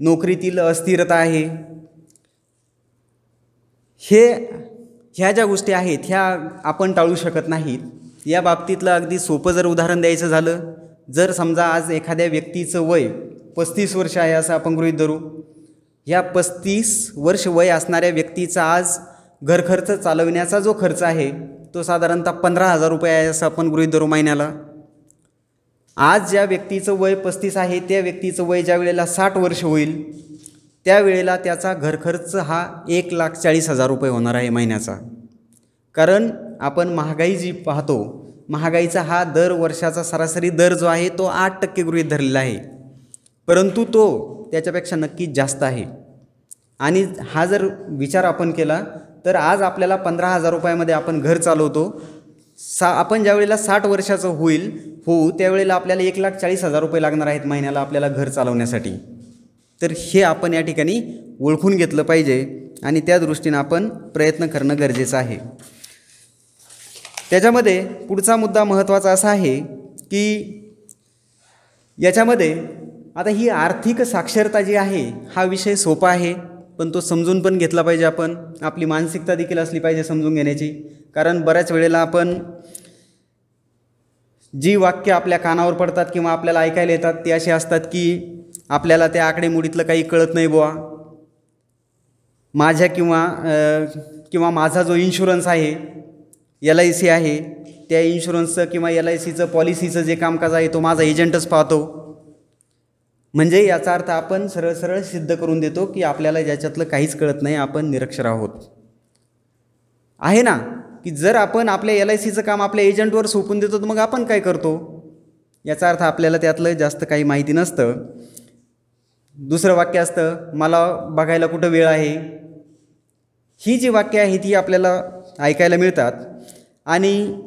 नोकरीतील अस्थिरता आहे. ह्या ज्या गोष्टी आहेत ह्या आपण टाळू शकत नाहीत. या बाबतीतलं अगदी सोपं जर उदाहरण द्यायचं झालं, जर समजा आज एखाद्या व्यक्तीचं वय 35 वर्ष आहे असं आपण गृहीत धरू. या 35 वर्ष वय असणाऱ्या व्यक्तीचा आज घरखर्च चालविण्याचा जो खर्च आहे तो साधारणतः 15,000 रुपये आहे असं आपण गृहीत धरू महिन्याला. आज ज्या व्यक्तीचं वय 35 आहे त्या व्यक्तीचं वय ज्या वेळेला 60 वर्ष होईल त्यावेळेला त्याचा घरखर्च हा 1,40,000 रुपये होणार आहे महिन्याचा. कारण आपण महागाई जी पाहतो, महागाईचा हा दर वर्षाचा सरासरी दर जो आहे तो 8% गृहीत धरलेला आहे, परंतु तो त्याच्यापेक्षा नक्कीच जास्त आहे. आणि हा जर विचार आपण केला तर आज आपल्याला 15,000 रुपयामध्ये आपण घर चालवतो. आपण ज्यावेळेला 60 वर्षाचं होऊ त्यावेळेला आपल्याला 1,40,000 रुपये लागणार आहेत महिन्याला आपल्याला घर चालवण्यासाठी. तर हे आपण या ठिकाणी ओळखून घेतलं पाहिजे आणि त्या दृष्टीनं आपण प्रयत्न करणं गरजेचं आहे. त्याच्यामध्ये पुढचा मुद्दा महत्त्वाचा असा आहे की याच्यामध्ये आता ही आर्थिक साक्षरता जी आहे हा विषय सोपा आहे, पण तो समजून पण घेतला पाहिजे. आपण आपली मानसिकता देखील असली पाहिजे समजून घेण्याची. कारण बऱ्याच वेळेला आपण जी वाक्य आपल्या कानावर पडतात किंवा आपल्याला ऐकायला येतात ते असे असतात की आपल्याला त्या आकडेमोडीतलं काही कळत नाही बुवा. माझ्या किंवा माझा जो इन्शुरन्स आहे, LIC आहे, त्या इन्शुरन्सचं किंवा LICचं पॉलिसीचं जे कामकाज आहे तो माझा एजंटच पाहतो. म्हणजे याचा अर्थ आपण सरळ सरळ सिद्ध करून देतो की आपल्याला ज्याच्यातलं काहीच कळत नाही, आपण निरक्षर आहोत. आहे ना की जर आपण आपल्या LICचं काम आपल्या एजंटवर सोपून देतो तर मग आपण काय करतो, याचा अर्थ आपल्याला त्यातलं जास्त काही माहिती नसतं. दुसरं वाक्य असतं, मला बघायला कुठं वेळ आहे. ही जी वाक्य आहेत ही आपल्याला ऐकायला मिळतात आणि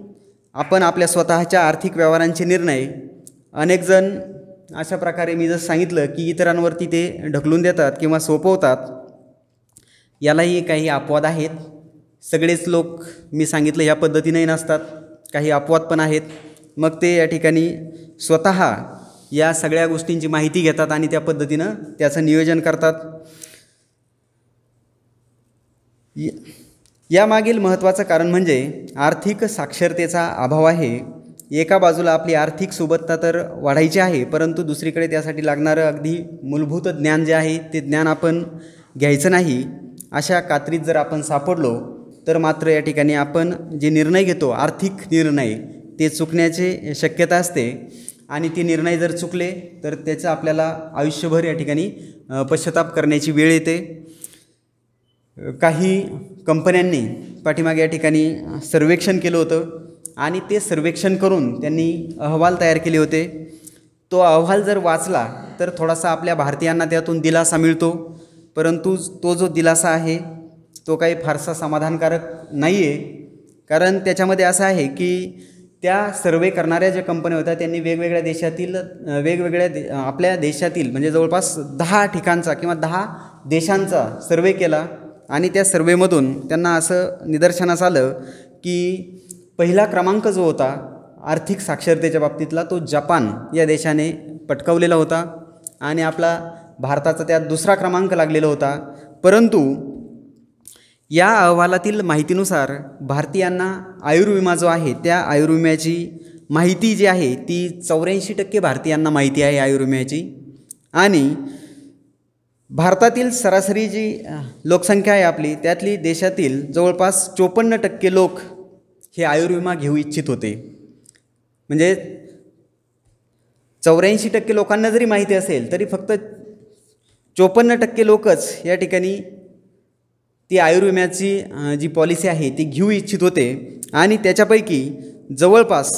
आपण आपल्या स्वतःच्या आर्थिक व्यवहारांचे निर्णय अनेक जण अशा प्रकारे मी जसं सांगितलं की इतरांवरती ते ढकलून देतात किंवा सोपवतात. यालाही काही अपवाद आहेत. सगळेच लोक मी सांगितलं ह्या पद्धतीने नसतात, काही अपवाद पण आहेत. मग ते या ठिकाणी स्वतः या सगळ्या गोष्टींची माहिती घेतात आणि त्या पद्धतीनं त्याचं नियोजन करतात. यामागील महत्त्वाचं कारण म्हणजे आर्थिक साक्षरतेचा अभाव आहे. एका बाजूला आपली आर्थिक सुबत्ता तर वाढायची आहे, परंतु दुसरीकडे त्यासाठी लागणारं अगदी मूलभूत ज्ञान जे आहे ते ज्ञान आपण घ्यायचं नाही. अशा कात्रीत जर आपण सापडलो तर मात्र या ठिकाणी आपण जे निर्णय घेतो आर्थिक निर्णय ते चुकण्याची शक्यता असते आणि ते निर्णय जर चुकले तर त्याचं आपल्याला आयुष्यभर या ठिकाणी पश्चाताप करण्याची वेळ येते. काही कंपन्यांनी पाठीमागे या ठिकाणी सर्वेक्षण केलं होतं आणि ते सर्वेक्षण करून त्यांनी अहवाल तयार केले होते. तो अहवाल जर वाचला तर थोडासा आपल्या भारतीयांना त्यातून दिलासा मिळतो, परंतु तो जो दिलासा आहे तो काही फारसा समाधानकारक नाही आहे. कारण त्याच्यामध्ये असं आहे की त्या सर्वे करणाऱ्या ज्या कंपन्या होत्या त्यांनी वेगवेगळ्या देशातील आपल्या देशातील म्हणजे जवळपास 10 ठिकाणचा किंवा 10 देशांचा सर्वे केला आणि त्या सर्वेमधून त्यांना असं निदर्शनास आलं की पहिला क्रमांक जो होता आर्थिक साक्षरतेच्या बाबतीतला तो जपान या देशाने पटकावलेला होता आणि आपला भारताचा त्यात दुसरा क्रमांक लागलेला होता. परंतु या अहवालातील माहितीनुसार भारतीयांना आयुर्विमा जो आहे त्या आयुर्विम्याची माहिती जी आहे ती 84% भारतीयांना माहिती आहे आयुर्विम्याची. आणि भारतातील सरासरी जी लोकसंख्या आहे आपली त्यातली देशातील जवळपास 54% लोक हे आयुर्विमा घेऊ इच्छित होते. म्हणजे 84% लोकांना जरी माहिती असेल तरी फक्त 54% लोकच या ठिकाणी ती आयुर्विम्याची जी पॉलिसी आहे ती घेऊ इच्छित होते. आणि त्याच्यापैकी जवळपास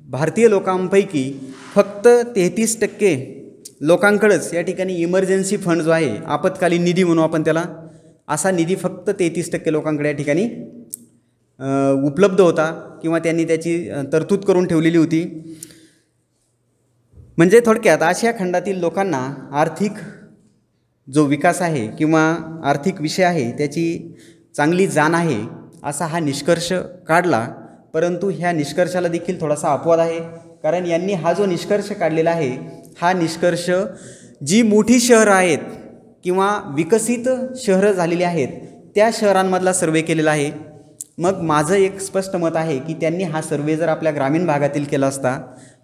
भारतीय लोकांपैकी फक्त 33% लोकांकडेच या ठिकाणी इमर्जन्सी फंड जो आहे आपत्कालीन निधी म्हणू आपण त्याला, असा निधी फक्त 33% लोकांकडे या ठिकाणी उपलब्ध होता किंवा त्यांनी त्याची तरतूद करून ठेवलेली होती. म्हणजे थोडक्यात आशिया खंडातील लोकांना आर्थिक जो विकास आहे किंवा आर्थिक विषय आहे त्याची चांगली जाण आहे असा हा निष्कर्ष काढला. परंतु ह्या निष्कर्षाला देखील थोडासा अपवाद आहे, कारण यांनी हा जो निष्कर्ष काढलेला आहे हा निष्कर्ष जी मोठी शहरं आहेत किंवा विकसित शहरं झालेली आहेत त्या शहरांमधला सर्वे केलेला आहे. मग माझं एक स्पष्ट मत आहे की त्यांनी हा सर्वे जर आपल्या ग्रामीण भागातील केला असता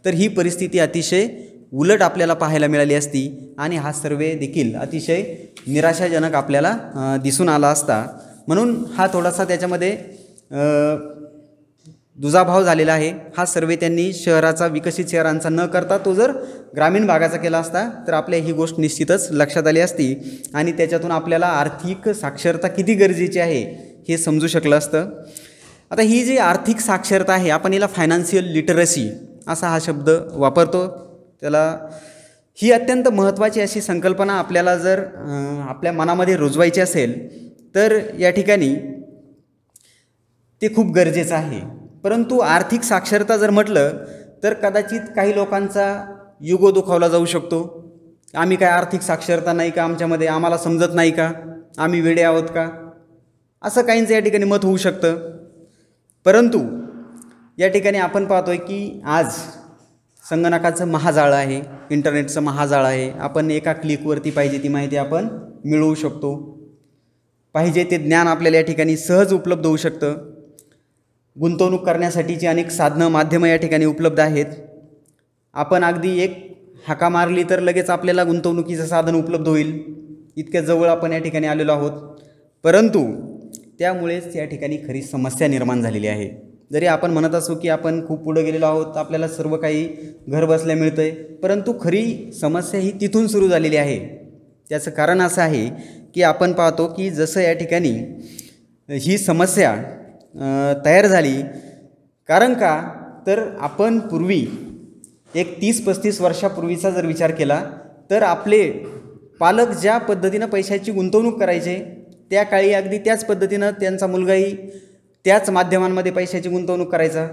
तर ही परिस्थिती अतिशय उलट आपल्याला पाहायला मिळाली असती आणि हा सर्वे देखील अतिशय निराशाजनक आपल्याला दिसून आला असता. म्हणून हा थोडासा त्याच्यामध्ये दुजाभाव झालेला आहे. हा सर्वे त्यांनी शहराचा विकसित शहरांचा न करता तो जर ग्रामीण भागाचा केला असता तर आपल्या ही गोष्ट निश्चितच लक्षात आली असती आणि त्याच्यातून आपल्याला आर्थिक साक्षरता किती गरजेची आहे हे समजू शकलं असतं. आता ही जी आर्थिक साक्षरता आहे आपण हिला फायनान्शियल लिटरसी असा हा शब्द वापरतो. त्याला ही अत्यंत महत्त्वाची अशी संकल्पना आपल्याला जर आपल्या मनामध्ये रुजवायची असेल तर या ठिकाणी ते खूप गरजेचं आहे. परंतु आर्थिक साक्षरता जर म्हटलं तर कदाचित काही लोकांचा युगो दुखावला जाऊ शकतो. आम्ही काय आर्थिक साक्षरता नाही का आमच्यामध्ये, आम्हाला समजत नाही का, आम्ही वेडे आहोत का, असं काहींचं या ठिकाणी मत होऊ शकतं. परंतु या ठिकाणी आपण पाहतोय की आज संगणकाचं महाजाळ आहे, इंटरनेटचं महाजाळ आहे. आपण एका क्लिकवरती पाहिजे ती माहिती आपण मिळवू शकतो. पाहिजे ते ज्ञान आपल्याला या ठिकाणी सहज उपलब्ध होऊ शकतं. गुंतवणूक करण्यासाठीची अनेक साधनं माध्यमं या ठिकाणी उपलब्ध आहेत. आपण अगदी एक हाका मारली तर लगेच आपल्याला गुंतवणुकीचं साधन उपलब्ध होईल, इतक्या जवळ आपण या ठिकाणी आलेलो आहोत. परंतु त्यामुळेच या ठिकाणी खरी समस्या निर्माण झालेली आहे. जरी आपण म्हणत असू की आपण खूप पुढे गेलेलो आहोत, आपल्याला सर्व काही घर बसल्या मिळतं आहे, परंतु खरी समस्या ही तिथून सुरू झालेली आहे. त्याचं कारण असं आहे की आपण पाहतो की जसं या ठिकाणी ही समस्या तयार झाली, कारण का तर आपण पूर्वी एक 30-35 वर्षापूर्वीचा जर विचार केला तर आपले पालक ज्या पद्धतीनं पैशाची गुंतवणूक करायचे त्या काळी अगदी त्याच पद्धतीनं त्यांचा मुलगाही त्याच माध्यमांमध्ये पैशाची गुंतवणूक करायचा.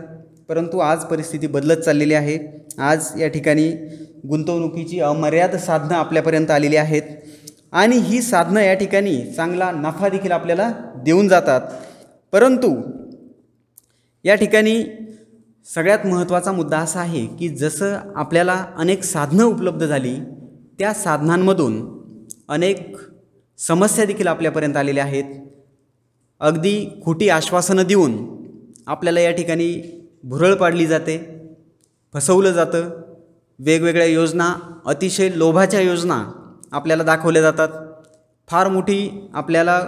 परंतु आज परिस्थिती बदलत चाललेली आहे. आज या ठिकाणी गुंतवणुकीची अमर्याद साधनं आपल्यापर्यंत आलेली आहेत आणि ही साधनं या ठिकाणी चांगला नफा देखील आपल्याला देऊन जातात. परंतु या ठिकाणी सगळ्यात महत्त्वाचा मुद्दा असा आहे की जसं आपल्याला अनेक साधनं उपलब्ध झाली, त्या साधनांमधून अनेक समस्या देखील आपल्यापर्यंत आलेल्या आहेत. अगदी खोटी आश्वासनं देऊन आपल्याला या ठिकाणी भुरळ पाडली जाते, फसवलं जातं. वेगवेगळ्या योजना, अतिशय लोभाच्या योजना आपल्याला दाखवल्या जातात. फार मोठी आपल्याला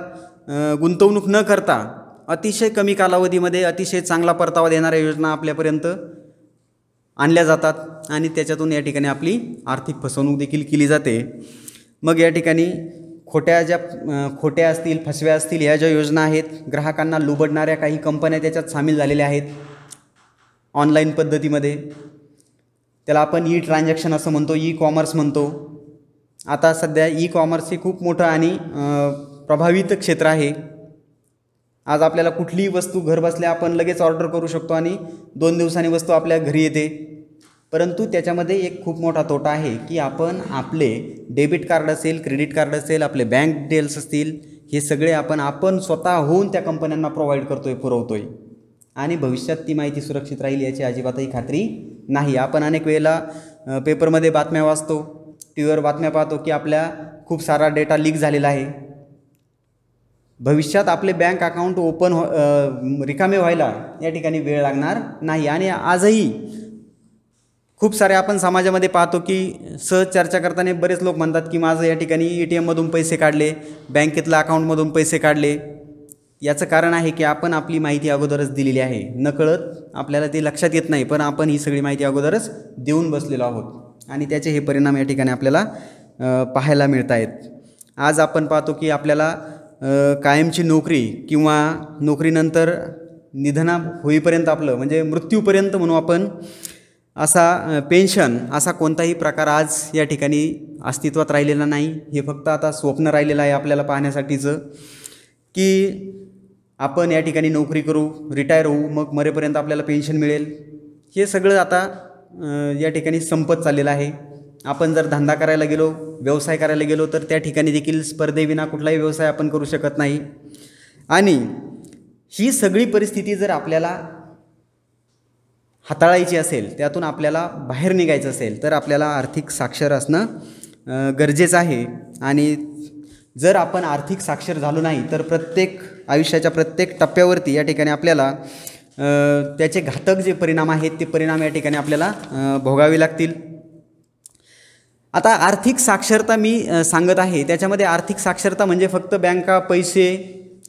गुंतवणूक न करता अतिशय कमी कालावधीमध्ये अतिशय चांगला परतावा देणाऱ्या योजना आपल्यापर्यंत आणल्या जातात आणि त्याच्यातून या ठिकाणी आपली आर्थिक फसवणूक देखील केली जाते. मग या ठिकाणी खोट्या असतील, फसव्या असतील, ह्या ज्या योजना आहेत, ग्राहकांना लुबडणाऱ्या काही कंपन्या त्याच्यात सामील झालेल्या आहेत ऑनलाईन पद्धतीमध्ये. त्याला आपण ई ट्रान्झॅक्शन असं म्हणतो, ई कॉमर्स म्हणतो. आता सध्या ई कॉमर्स हे खूप मोठं आणि प्रभावित क्षेत्र आहे. आज आपल्याला कुठलीही वस्तू घरबसल्या आपण लगेच ऑर्डर करू शकतो आणि 2 दिवसांनी वस्तू आपल्या घरी येते. परंतु त्याच्यामध्ये एक खूप मोठा तोटा आहे की आपण आपले डेबिट कार्ड असेल, क्रेडिट कार्ड असेल, आपले बँक डिटेल्स असतील, हे सगळे आपण स्वतःहून त्या कंपन्यांना प्रोव्हाइड पुरवतोय आणि भविष्यात ती माहिती सुरक्षित राहील याची अजिबातही खात्री नाही. आपण अनेक वेळेला पेपरमध्ये बातम्या वाचतो, टी व्हीवर बातम्या पाहतो की आपल्या खूप सारा डेटा लीक झालेला आहे. भविष्यात आपले बँक अकाउंट रिकामे व्हायला या ठिकाणी वेळ लागणार नाही. आणि आजही खूप सारे आपण समाजामध्ये पाहतो की सहज चर्चा करताना बरेच लोक म्हणतात की माझं या ठिकाणी ATMमधून पैसे काढले, बँकेतल्या अकाउंटमधून पैसे काढले. याचं कारण आहे की आपण आपली माहिती अगोदरच दिलेली आहे. नकळत आपल्याला ते लक्षात येत नाही, पण आपण ही सगळी माहिती अगोदरच देऊन बसलेलो आहोत आणि त्याचे हे परिणाम या ठिकाणी आपल्याला पाहायला मिळत आहेत. आज आपण पाहतो की आपल्याला कायमची नोकरी किंवा नोकरीनंतर निधना होईपर्यंत आपलं म्हणजे मृत्यूपर्यंत म्हणू आपण असा पेन्शन असा कोणताही प्रकार आज या ठिकाणी अस्तित्वात राहिलेला नाही. हे फक्त आता स्वप्न राहिलेलं आहे आपल्याला पाहण्यासाठीचं की आपण या ठिकाणी नोकरी करू, रिटायर होऊ, मग मरेपर्यंत आपल्याला पेन्शन मिळेल. हे सगळं आता या ठिकाणी संपत चाललेलं आहे. आपण जर धंदा करायला गेलो, व्यवसाय करायला गेलो तर त्या ठिकाणी देखील स्पर्धेविना कुठलाही व्यवसाय आपण करू शकत नाही. आणि ही सगळी परिस्थिती जर आपल्याला हाताळायची असेल, त्यातून आपल्याला बाहेर निघायचं असेल तर आपल्याला आर्थिक साक्षर असणं गरजेचं आहे. आणि जर आपण आर्थिक साक्षर झालो नाही तर आयुष्याच्या प्रत्येक टप्प्यावरती या ठिकाणी आपल्याला त्याचे घातक जे परिणाम आहेत ते परिणाम या ठिकाणी आपल्याला भोगावे लागतील. आता आर्थिक साक्षरता मी सांगत आहे, त्याच्यामध्ये आर्थिक साक्षरता म्हणजे फक्त बँका, पैसे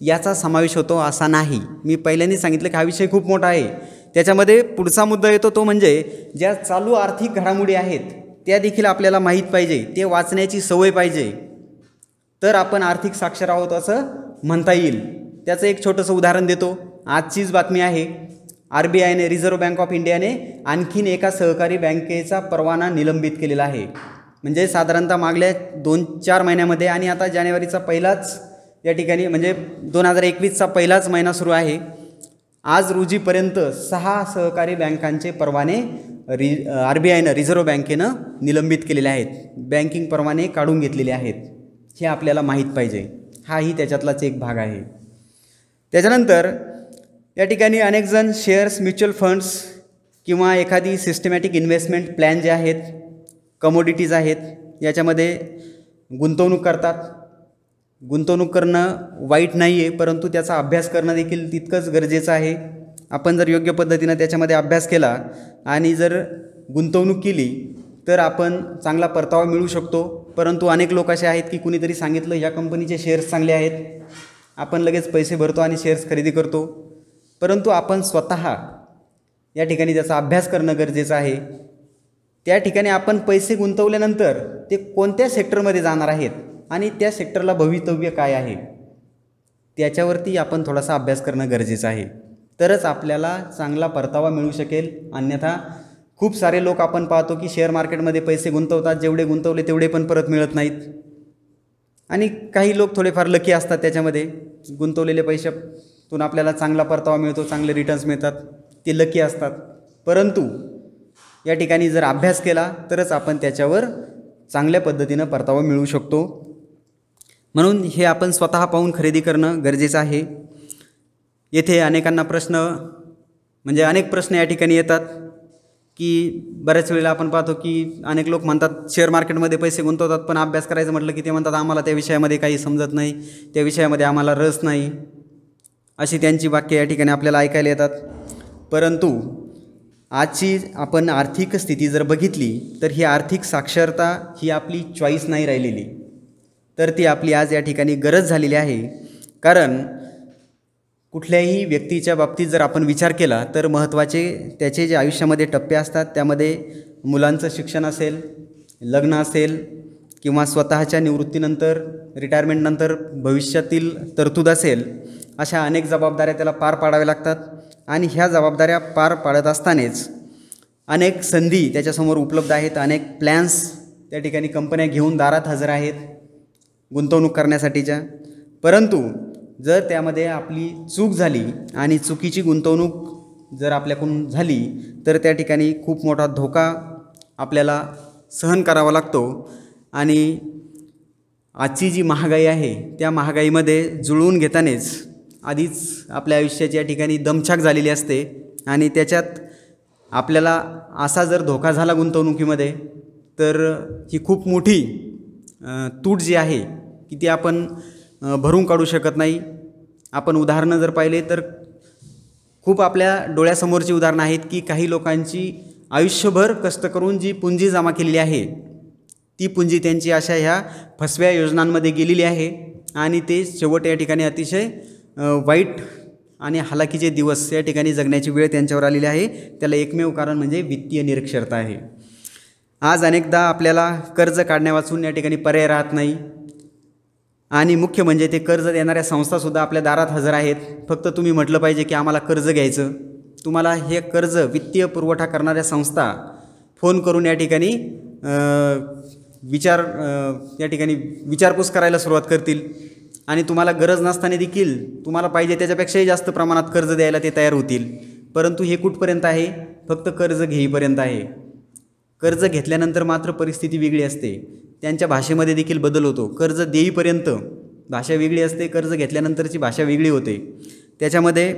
याचा समावेश होतो असा नाही. मी पहिल्यांदा सांगितलं की हा विषय खूप मोठा आहे. त्याच्यामध्ये पुढचा मुद्दा येतो तो म्हणजे ज्या चालू आर्थिक घडामोडी आहेत त्या देखील आपल्याला माहीत पाहिजे, ते वाचण्याची सवय पाहिजे, तर आपण आर्थिक साक्षर आहोत असं म्हणता येईल. त्याचं एक छोटंसं उदाहरण देतो. आजचीच बातमी आहे, RBIने, रिझर्व्ह बँक ऑफ इंडियाने आणखीन एका सहकारी बँकेचा परवाना निलंबित केलेला आहे. म्हणजे साधारणतः मागल्या 2-4 महिन्यामध्ये आणि आता जानेवारीचा पहिलाच या ठिकाणी म्हणजे 2021चा पहिलाच महिना सुरू आहे. आज रोजीपर्यंत 6 सहकारी बँकांचे परवाने RBIनं, रिझर्व्ह बँकेनं निलंबित केलेले आहेत. बँकिंग परवाने काढून घेतलेले आहेत. हे आपल्याला माहीत पाहिजे. हाही त्याच्यातलाच एक भाग आहे. त्याच्यानंतर या ठिकाणी अनेक जण शेअर्स, म्युच्युअल फंड्स किंवा एखादी सिस्टमॅटिक इन्व्हेस्टमेंट प्लॅन जे आहेत, कमोडिटीज आहेत, याच्यामध्ये गुंतवणूक करतात. गुंतवणूक करणं वाईट नाही आहे, परंतु त्याचा अभ्यास करणं देखील तितकंच गरजेचं आहे. आपण जर योग्य पद्धतीनं त्याच्यामध्ये अभ्यास केला आणि जर गुंतवणूक केली तर आपण चांगला परतावा मिळू शकतो. परंतु अनेक लोक असे आहेत की कुणीतरी सांगितलं या कंपनीचे शेअर्स चांगले आहेत, आपण लगेच पैसे भरतो आणि शेअर्स खरेदी करतो. परंतु आपण स्वतः या ठिकाणी त्याचा अभ्यास करणं गरजेचं आहे. त्या ठिकाणी आपण पैसे गुंतवल्यानंतर ते कोणत्या सेक्टरमध्ये जाणार आहेत आणि त्या सेक्टरला भवितव्य काय आहे त्याच्यावरती आपण थोडासा अभ्यास करणं गरजेचं आहे. तरच आपल्याला चांगला परतावा मिळू शकेल. अन्यथा खूप सारे लोक आपण पाहतो की शेअर मार्केटमध्ये पैसे गुंतवतात, जेवढे गुंतवले तेवढे पण परत मिळत नाहीत. आणि काही लोक थोडेफार लकी असतात, त्याच्यामध्ये गुंतवलेल्या पैशातून आपल्याला चांगला परतावा मिळतो, चांगले रिटर्न्स मिळतात, ते लकी असतात. परंतु या ठिकाणी जर अभ्यास केला तरच आपण त्याच्यावर चांगल्या पद्धतीनं परतावा मिळू शकतो. म्हणून हे आपण स्वतः पाहून खरेदी करणं गरजेचं आहे. येथे अनेकांना प्रश्न म्हणजे अनेक प्रश्न या ठिकाणी येतात की बऱ्याच वेळेला आपण पाहतो की अनेक लोक म्हणतात शेअर मार्केटमध्ये पैसे गुंतवतात, पण अभ्यास करायचं म्हटलं की ते म्हणतात आम्हाला त्या विषयामध्ये काही समजत नाही, त्या विषयामध्ये आम्हाला रस नाही, अशी त्यांची वाक्य या ठिकाणी आपल्याला ऐकायला येतात. परंतु आजची आपण आर्थिक स्थिती जर बघितली तर ही आर्थिक साक्षरता ही आपली चॉईस नाही राहिलेली, तर ती आपली आज या ठिकाणी गरज झालेली आहे. कारण कुठल्याही व्यक्तीच्या बाबतीत जर आपण विचार केला तर महत्त्वाचे त्याचे जे आयुष्यामध्ये टप्पे असतात त्यामध्ये मुलांचं शिक्षण असेल, लग्न असेल, किंवा स्वतःच्या निवृत्तीनंतर रिटायरमेंटनंतर भविष्यातील तरतूद असेल, अशा अनेक जबाबदाऱ्या त्याला पार पाडाव्या लागतात. आणि ह्या जबाबदाऱ्या पार पाडत असतानाच अनेक संधी त्याच्यासमोर उपलब्ध आहेत, अनेक प्लॅन्स त्या ठिकाणी कंपन्या घेऊन दारात हजर आहेत गुंतवणूक करण्यासाठीच्या. परंतु जर त्यामध्ये आपली चूक झाली आणि चुकीची गुंतवणूक जर आपल्याकडून झाली तर त्या ठिकाणी खूप मोठा धोका आपल्याला सहन करावा लागतो. आणि आजची जी महागाई आहे त्या महागाईमध्ये जुळवून घेतानाच आधीच आपल्या आयुष्याची या ठिकाणी दमछाक झालेली असते आणि त्याच्यात आपल्याला असा जर धोका झाला गुंतवणुकीमध्ये तर ही खूप मोठी तूट जी आहे की ती आपण भरून काढू शकत नाही. आपण उदाहरणं जर पाहिले तर खूप आपल्या डोळ्यासमोरची उदाहरणं आहेत की काही लोकांची आयुष्यभर कष्ट करून जी पुंजी जमा केलेली आहे ती पुंजी त्यांची अशा ह्या फसव्या योजनांमध्ये गेलेली आहे आणि ते शेवट या ठिकाणी अतिशय वाईट आणि हालाकीचे दिवस या ठिकाणी जगण्याची वेळ त्यांच्यावर आलेली आहे. त्याला एकमेव कारण म्हणजे वित्तीय निरक्षरता आहे. आज अनेकदा आपल्याला कर्ज काढण्यावाचून या ठिकाणी पर्याय राहत नाही आणि मुख्य म्हणजे ते कर्ज देणाऱ्या संस्थासुद्धा आपल्या दारात हजर आहेत. फक्त तुम्ही म्हटलं पाहिजे की आम्हाला कर्ज घ्यायचं, तुम्हाला हे कर्ज वित्तीय पुरवठा करणाऱ्या संस्था फोन करून या ठिकाणी विचारपूस करायला सुरुवात करतील आणि तुम्हाला गरज नसताना देखील तुम्हाला पाहिजे त्याच्यापेक्षाही जास्त प्रमाणात कर्ज द्यायला ते तयार होतील. परंतु हे कुठपर्यंत आहे? फक्त कर्ज घेईपर्यंत आहे. कर्ज घेतल्यानंतर मात्र परिस्थिती वेगळी असते, त्यांच्या भाषेमध्ये देखील बदल होतो. कर्ज देईपर्यंत भाषा वेगळी असते, कर्ज घेतल्यानंतरची भाषा वेगळी होते. त्याच्यामध्ये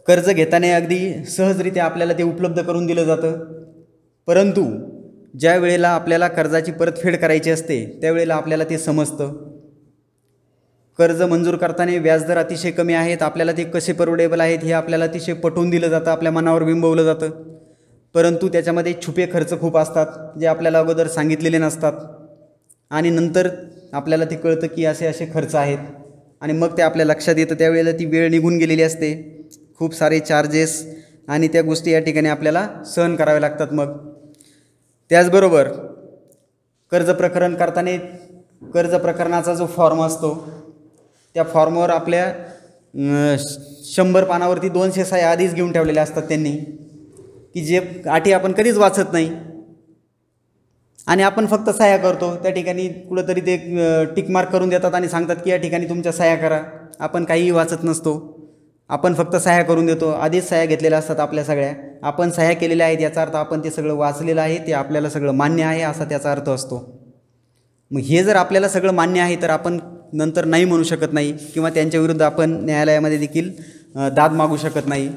कर्ज घेताना अगदी सहजरित्या आपल्याला ते उपलब्ध करून दिलं जातं, परंतु ज्या वेळेला आपल्याला कर्जाची परतफेड करायची असते त्यावेळेला आपल्याला ते समजतं. कर्ज मंजूर करताना व्याजदर अतिशय कमी आहेत, आपल्याला ते कसे परवडेबल आहेत हे आपल्याला अतिशय पटवून दिलं जातं, आपल्या मनावर बिंबवलं जातं. परंतु त्याच्यामध्ये छुपे खर्च खूप असतात जे आपल्याला अगोदर सांगितलेले नसतात आणि नंतर आपल्याला ते कळतं की असे असे खर्च आहेत आणि मग ते आपल्या लक्षात येतं. त्यावेळेला ती वेळ निघून गेलेली असते, खूप सारे चार्जेस आणि त्या गोष्टी या ठिकाणी आपल्याला सहन कराव्या लागतात. मग त्याचबरोबर कर्ज प्रकरण करताना कर्ज प्रकरणाचा जो फॉर्म असतो त्या फॉर्मवर आपल्या 100 पानावरती 200 सह्या आधीच घेऊन ठेवलेल्या असतात त्यांनी, की जे अटी आपण कधीच वाचत नाही आणि आपण फक्त सह्या करतो. त्या ठिकाणी कुठंतरी ते टिक मार्क करून देतात आणि सांगतात की या ठिकाणी तुमच्या सह्या करा. आपण काहीही वाचत नसतो, आपण फक्त सह्या करून देतो. आधीच सह्या घेतलेल्या असतात आपल्या सगळ्या, आपण सह्या केलेल्या आहेत याचा अर्थ आपण ते सगळं वाचलेलं आहे, ते आपल्याला सगळं मान्य आहे असा त्याचा अर्थ असतो. मग हे जर आपल्याला सगळं मान्य आहे तर आपण नंतर नाही म्हणू शकत नाही किंवा त्यांच्याविरुद्ध आपण न्यायालयामध्ये देखील दाद मागू शकत नाही.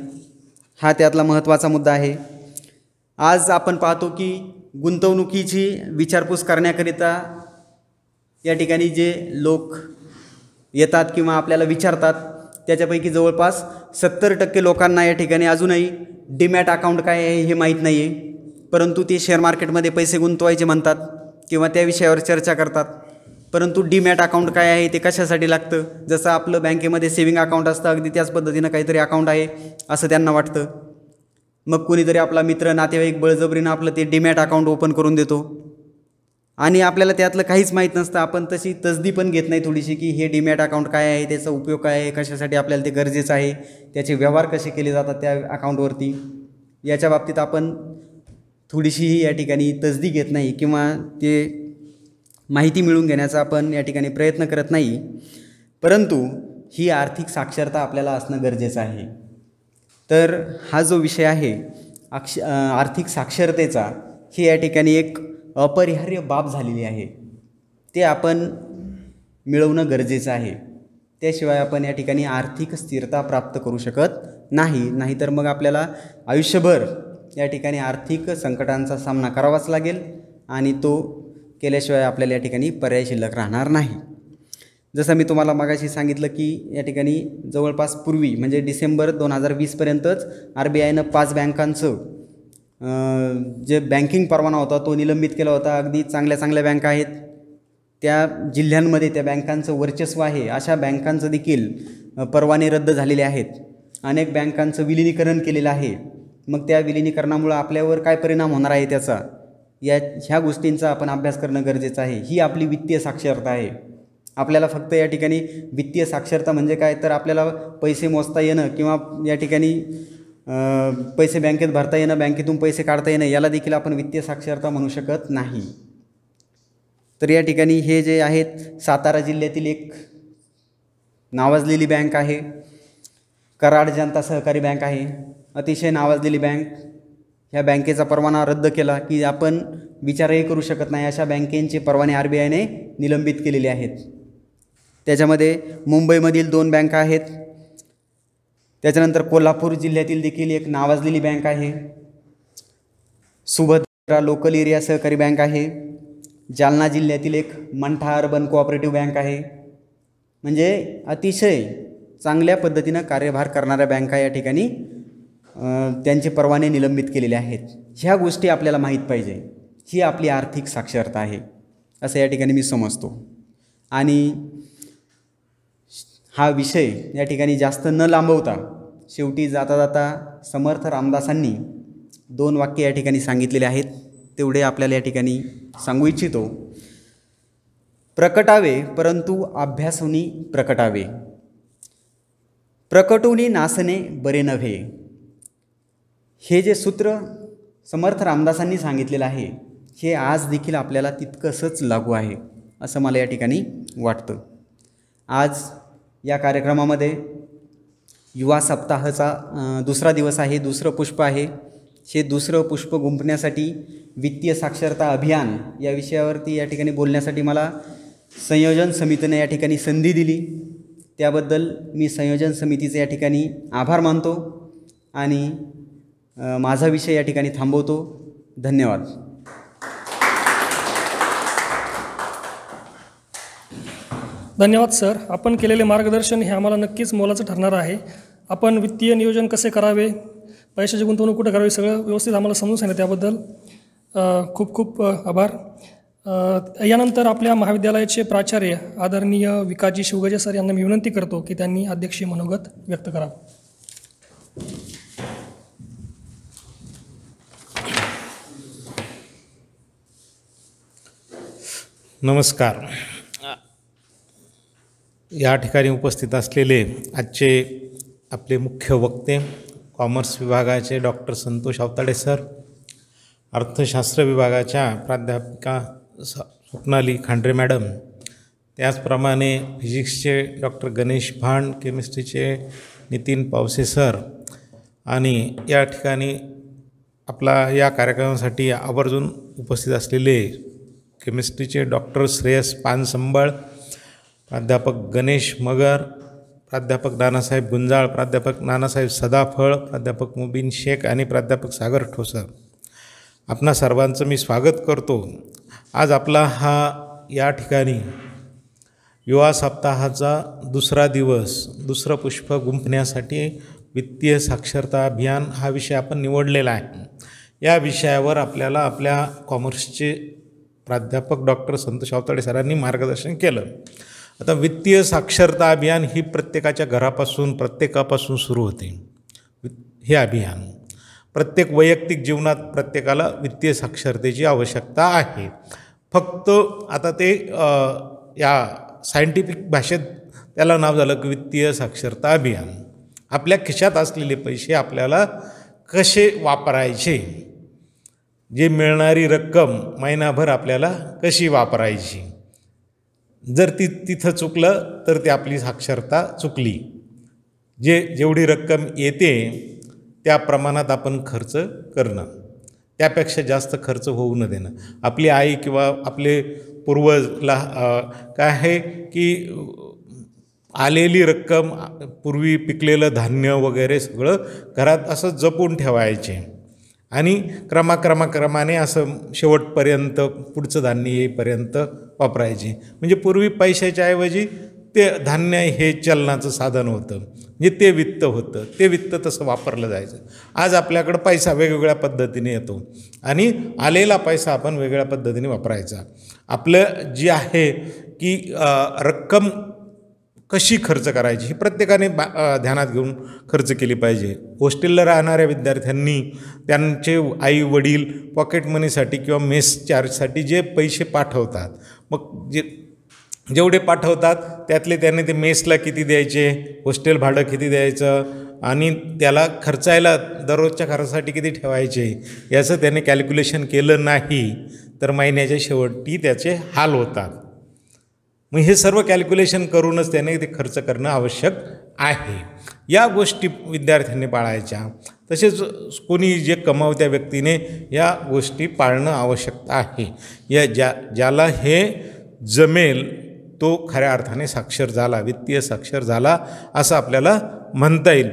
हा त्यातला महत्त्वाचा मुद्दा आहे. आज आपण पाहतो की गुंतवणुकीची विचारपूस करण्याकरिता या ठिकाणी जे लोक येतात किंवा आपल्याला विचारतात त्याच्यापैकी जवळपास 70% लोकांना या ठिकाणी अजूनही डीमॅट अकाउंट काय आहे हे माहीत नाही आहे, परंतु ते शेअर मार्केटमध्ये पैसे गुंतवायचे म्हणतात किंवा त्या विषयावर चर्चा करतात. परंतु डीमॅट अकाउंट काय आहे, ते कशासाठी लागतं? जसं आपलं बँकेमध्ये सेविंग अकाउंट असतं अगदी त्याच पद्धतीनं काहीतरी अकाउंट आहे असं त्यांना वाटतं. मग कोणीतरी आपला मित्र नातेवाईक बळजबरीनं आपलं ते डीमॅट अकाउंट ओपन करून देतो आणि आपल्याला त्यातलं काहीच माहीत नसतं. आपण तशी तसदी पण घेत नाही थोडीशी की हे डीमॅट अकाउंट काय आहे, त्याचा उपयोग काय आहे, कशासाठी आपल्याला ते गरजेचं आहे, त्याचे व्यवहार कसे केले जातात त्या अकाउंटवरती, याच्या बाबतीत आपण थोडीशीही या ठिकाणी तसदी घेत नाही किंवा ते माहिती मिळवून घेण्याचा आपण या ठिकाणी प्रयत्न करत नाही. परंतु ही आर्थिक साक्षरता आपल्याला असणं गरजेचं आहे. तर हा जो विषय आहे आर्थिक साक्षरतेचा, ही या ठिकाणी एक अपरिहार्य बाब झालेली आहे, ते आपण मिळवणं गरजेचं आहे. त्याशिवाय आपण या ठिकाणी आर्थिक स्थिरता प्राप्त करू शकत नाही. नाहीतर मग आपल्याला आयुष्यभर या ठिकाणी आर्थिक संकटांचा सामना करावाच लागेल आणि तो केल्याशिवाय आपल्याला या ठिकाणी पर्याय शिल्लक राहणार नाही. जसं मी तुम्हाला मगाशी सांगितलं की या ठिकाणी जवळपास पूर्वी म्हणजे डिसेंबर 2020पर्यंतच RBIनं 5 बँकांचं जे बँकिंग परवाना होता तो निलंबित केला होता. अगदी चांगल्या चांगल्या बँका आहेत, त्या जिल्ह्यांमध्ये त्या बँकांचं वर्चस्व आहे, अशा बँकांचं देखील परवाने रद्द झालेले आहेत. अनेक बँकांचं विलिनीकरण केलेलं आहे. मग त्या विलिनीकरणामुळं आपल्यावर काय परिणाम होणार आहे त्याचा, ह्या गोष्टींचा आपण अभ्यास करणं गरजेचं आहे. ही आपली वित्तीय साक्षरता आहे. आपल्याला फक्त या ठिकाणी वित्तीय साक्षरता म्हणजे काय तर आपल्याला पैसे मोजता येणं किंवा या ठिकाणी पैसे बँकेत भरता येणं, बँकेतून पैसे काढता येणं, याला देखील आपण वित्तीय साक्षरता म्हणू शकत नाही. तर या ठिकाणी हे जे आहेत सातारा जिल्ह्यातील एक नावाजलेली बँक आहे, कराड जनता सहकारी बँक आहे, अतिशय नावाजलेली बँक. ह्या बँकेचा परवाना रद्द केला की आपण विचारही करू शकत नाही, अशा बँकेचे परवाने RBIने निलंबित केलेले आहेत. त्याच्यामध्ये मुंबईमधील 2 बँका आहेत. त्याच्यानंतर कोल्हापूर जिल्ह्यातील देखील एक नावाजलेली बँक आहे, सुभद्रा लोकल एरिया सहकारी बँक आहे. जालना जिल्ह्यातील एक मंठा अर्बन कोऑपरेटिव्ह बँक आहे. म्हणजे अतिशय चांगल्या पद्धतीनं कार्यभार करणाऱ्या बँका या ठिकाणी त्यांचे परवाने निलंबित केलेले आहेत. ह्या गोष्टी आपल्याला माहीत पाहिजे. ही आपली आर्थिक साक्षरता आहे असं या ठिकाणी मी समजतो. आणि हा विषय या ठिकाणी जास्त न लांबवता शेवटी जाता जाता समर्थ रामदासांनी 2 वाक्य या ठिकाणी सांगितलेले आहेत, तेवढे आपल्याला या ठिकाणी सांगू इच्छितो. प्रकटावे परंतु अभ्यासोनी प्रकटावे, प्रकटोनी नासणे बरे नव्हे. हे जे सूत्र समर्थ रामदासांनी सांगितलेलं आहे हे आज देखील आपल्याला तितकंसंच लागू आहे असं मला या ठिकाणी वाटतं. आज या कार्यक्रमामध्ये युवा सप्ताहाचा दुसरा दिवस आहे, दुसरं पुष्प आहे. हे दुसरं पुष्प गुंफण्यासाठी वित्तीय साक्षरता अभियान या विषयावरती या ठिकाणी बोलण्यासाठी मला संयोजन समितीने या ठिकाणी संधी दिली. त्याबद्दल मी संयोजन समितीचे या ठिकाणी आभार मानतो आणि माझा विषय या ठिकाणी थांबवतो. धन्यवाद. धन्यवाद सर. आपण केलेले मार्गदर्शन हे आम्हाला नक्कीच मोलाचं ठरणार आहे. आपण वित्तीय नियोजन कसे करावे, पैशाची गुंतवणूक कुठे करावी, सगळं व्यवस्थित आम्हाला समजून सांगितलं. त्याबद्दल खूप खूप आभार. यानंतर आपल्या महाविद्यालयाचे प्राचार्य आदरणीय विकासजी शिवगजे सर यांना मी विनंती करतो की त्यांनी अध्यक्षीय मनोगत व्यक्त करावं. नमस्कार. या ठिकाणी उपस्थित असलेले आजचे आपले मुख्य वक्ते कॉमर्स विभागाचे डॉक्टर संतोष आवताडे सर, अर्थशास्त्र विभागाच्या प्राध्यापिका स्वप्नाली खांडरे मॅडम, त्याचप्रमाणे फिजिक्सचे डॉक्टर गणेश भांड, केमिस्ट्रीचे नितीन पावसे सर आणि या ठिकाणी आपला या कार्यक्रमासाठी आवर्जून उपस्थित असलेले केमिस्ट्रीचे डॉक्टर श्रेयस पानसंबळ, प्राध्यापक गणेश मगर, प्राध्यापक नानासाहेब गुंजाळ, प्राध्यापक नानासाहेब सदाफळ, प्राध्यापक मुबीन शेख आणि प्राध्यापक सागर ठोसर, आपणा सर्वांचं मी स्वागत करतो. आज आपला हा या ठिकाणी युवा सप्ताहाचा दुसरा दिवस, दुसरं पुष्प गुंफण्यासाठी वित्तीय साक्षरता अभियान हा विषय आपण निवडलेला आहे. या विषयावर आपल्याला आपल्या कॉमर्सचे प्राध्यापक डॉक्टर संतोष आवताडे सरांनी मार्गदर्शन केलं. आता वित्तीय साक्षरता अभियान ही प्रत्येकाच्या घरापासून, प्रत्येकापासून सुरू होते. हे अभियान प्रत्येक वैयक्तिक जीवनात प्रत्येकाला वित्तीय साक्षरतेची आवश्यकता आहे. फक्त आता ते या सायंटिफिक भाषेत त्याला नाव झालं की वित्तीय साक्षरता अभियान. आपल्या खिशात असलेले पैसे आपल्याला कसे वापरायचे, जे मिळणारी रक्कम महिनाभर आपल्याला कशी वापरायची, जर तिथं चुकलं तर ती आपली साक्षरता चुकली. जेवढी रक्कम येते त्या प्रमाणात आपण खर्च करणं, त्यापेक्षा जास्त खर्च होऊ न देणं. आपली आई किंवा आपले पूर्वजला काय आहे की आलेली रक्कम, पूर्वी पिकलेलं धान्य वगैरे सगळं घरात असं जपून ठेवायचे आणि क्रमाने असं शेवटपर्यंत पुढचं धान्य येईपर्यंत वापरायचे. म्हणजे पूर्वी पैशाच्या ऐवजी ते धान्य हे चलनाचं साधन होतं, म्हणजे ते वित्त होतं. ते वित्त तसं वापरलं जायचं. आज आपल्याकडं पैसा वेगवेगळ्या पद्धतीने येतो आणि आलेला पैसा आपण वेगळ्या पद्धतीने वापरायचा. आपलं जी आहे की रक्कम कशी खर्च करायची ही प्रत्येकाने ध्यानात घेऊन खर्च केली पाहिजे. हॉस्टेलला राहणाऱ्या विद्यार्थ्यांनी त्यांचे आई वडील पॉकेट मनीसाठी किंवा मेस चार्जसाठी जे पैसे पाठवतात, मग जेवढे पाठवतात त्यातले त्यांनी ते मेसला किती द्यायचे, हॉस्टेल भाडं किती द्यायचं आणि त्याला खर्चायला दररोजच्या खर्चासाठी किती ठेवायचे, याचं त्याने कॅल्क्युलेशन केलं नाही तर महिन्याच्या शेवटी त्याचे हाल होतात. मग हे सर्व कॅल्क्युलेशन करूनच त्याने ते खर्च करणं आवश्यक आहे. या गोष्टी विद्यार्थ्यांनी पाळायच्या. तसेच कोणी जे कमावत्या व्यक्तीने या गोष्टी पाळणं आवश्यक आहे. ज्याला हे जमेल तो खऱ्या अर्थाने साक्षर झाला, वित्तीय साक्षर झाला असं आपल्याला म्हणता येईल.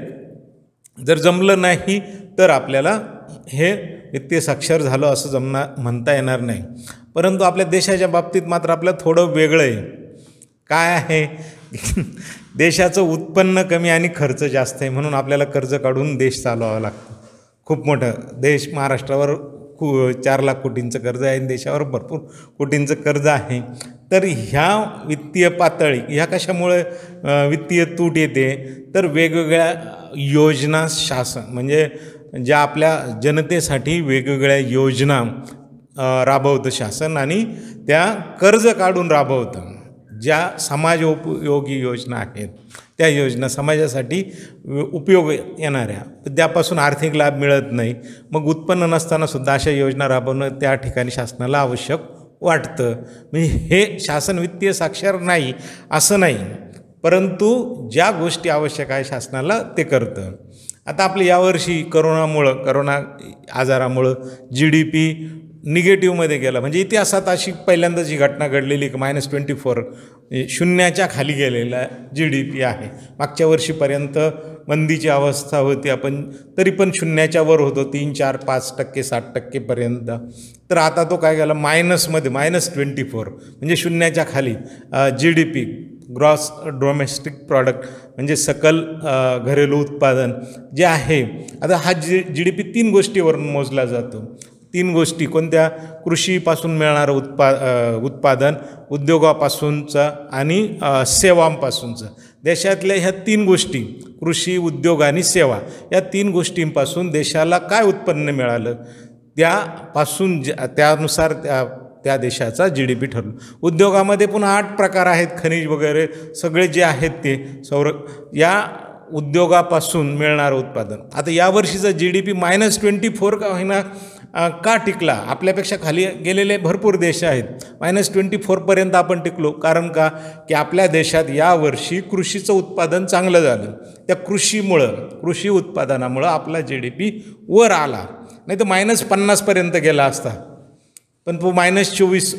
जर जमलं नाही तर आपल्याला हे वित्तीय साक्षर झालं असं म्हणता येणार नाही. परंतु आपल्या देशाच्या बाबतीत मात्र आपलं थोडं वेगळं आहे. काय आहे, देशाचं उत्पन्न कमी आणि खर्च जास्त आहे, म्हणून आपल्याला कर्ज काढून देश चालवावा लागतो. खूप मोठं देश, महाराष्ट्रावर 4 लाख कोटींचं कर्ज आहे आणि देशावर भरपूर कोटींचं कर्ज आहे. तर ह्या वित्तीय पातळी ह्या कशामुळे वित्तीय तूट येते, तर वेगवेगळ्या योजना शासन म्हणजे ज्या आपल्या जनतेसाठी वेगवेगळ्या योजना राबवतं शासन आणि त्या कर्ज काढून राबवतं. ज्या समाजोपयोगी योजना आहेत त्या योजना समाजासाठी उपयोग येणाऱ्या, त्यापासून आर्थिक लाभ मिळत नाही. मग उत्पन्न नसतानासुद्धा अशा योजना राबवणं त्या ठिकाणी शासनाला आवश्यक वाटतं. म्हणजे हे शासन वित्तीय साक्षर नाही असं नाही, परंतु ज्या गोष्टी आवश्यक आहे शासनाला ते करतं. आता आपलं यावर्षी करोना आजारामुळं GDP निगेटिव्हमध्ये गेला. म्हणजे इतिहासात अशी पहिल्यांदाच ही घटना घडलेली की -24 शून्याच्या खाली गेलेला GDP आहे. मागच्या वर्षीपर्यंत मंदीची अवस्था होती, आपण तरी पण शून्याच्या वर होतो, 3, 4, 5%, 60%पर्यंत. तर आता तो काय गेला मायनसमध्ये, -24 म्हणजे शून्याच्या खाली. GDP ग्रॉस डोमेस्टिक प्रॉडक्ट म्हणजे सकल घरेलू उत्पादन जे आहे, आता हा GDP 3 गोष्टीवरून मोजला जातो. 3 गोष्टी कोणत्या? कृषीपासून मिळणारं उत्पादन, उद्योगापासूनचं आणि सेवांपासूनचं. देशातल्या ह्या 3 गोष्टी कृषी, उद्योग आणि सेवा या 3 गोष्टींपासून देशाला काय उत्पन्न मिळालं त्यापासून त्यानुसार त्या देशाचा GDP ठरलो. उद्योगामध्ये पुन्हा 8 प्रकार आहेत, खनिज वगैरे सगळे जे आहेत ते या उद्योगापासून मिळणारं उत्पादन. आता यावर्षीचा GDP -24 का होईना का टिकला? आपल्यापेक्षा खाली गेलेले भरपूर देश आहेत. -24पर्यंत आपण टिकलो. कारण का? की आपल्या देशात यावर्षी कृषीचं उत्पादन चांगलं झालं. त्या कृषी उत्पादनामुळं आपला GDP वर आला. नाही तर -50पर्यंत गेला असता, पण तो -24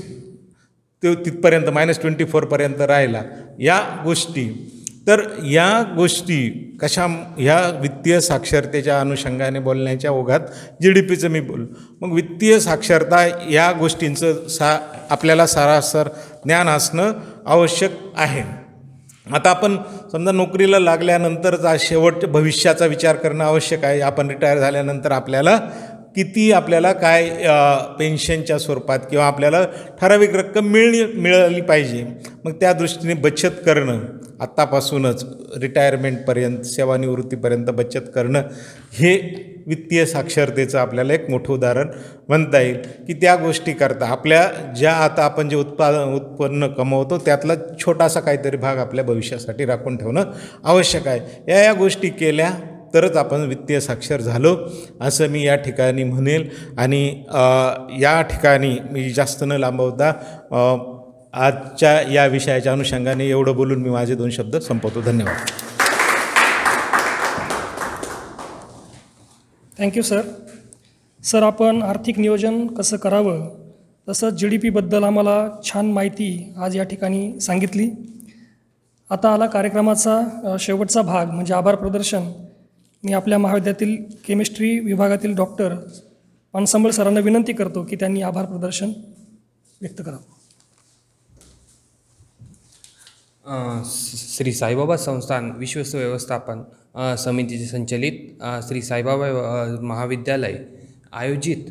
तो तिथपर्यंत -24पर्यंत राहिला. या गोष्टी कशा ह्या वित्तीय साक्षरतेच्या अनुषंगाने बोलण्याच्या ओघात GDPचं मी बोललो. मग वित्तीय साक्षरता या गोष्टींचं आपल्याला सरासर ज्ञान असणं आवश्यक आहे. आता आपण समजा नोकरीला लागल्यानंतरचा शेवटच्या भविष्याचा विचार करणं आवश्यक आहे. आपण रिटायर झाल्यानंतर आपल्याला काय पेन्शनच्या स्वरूपात किंवा आपल्याला ठराविक रक्कम मिळाली पाहिजे. मग त्या दृष्टीने बचत करणं आत्तापासूनच रिटायरमेंटपर्यंत, सेवानिवृत्तीपर्यंत बचत करणं हे वित्तीय साक्षरतेचं आपल्याला एक मोठं उदाहरण म्हणता येईल. की त्या गोष्टी करता आपल्या ज्या आता आपण जे उत्पन्न कमवतो त्यातला छोटासा काहीतरी भाग आपल्या भविष्यासाठी राखून ठेवणं आवश्यक आहे. या गोष्टी केल्या तरच आपण वित्तीय साक्षर झालो असं मी या ठिकाणी म्हणेल. आणि या ठिकाणी मी जास्त न लांबवता आजच्या या विषयाच्या अनुषंगाने एवढं बोलून मी माझे 2 शब्द संपवतो. धन्यवाद. Thank you sir. आपण आर्थिक नियोजन कसं करावं तसंच GDPबद्दल आम्हाला छान माहिती आज या ठिकाणी सांगितली. आता आला कार्यक्रमाचा शेवटचा भाग म्हणजे आभार प्रदर्शन. मी आपल्या महाविद्यालयातील केमिस्ट्री विभागातील डॉक्टर पानसंबळ सरांना विनंती करतो की त्यांनी आभार प्रदर्शन व्यक्त करावं. श्री साईबाबा संस्थान विश्वस्त व्यवस्थापन समितीचे संचलित श्री साईबाबा महाविद्यालय आयोजित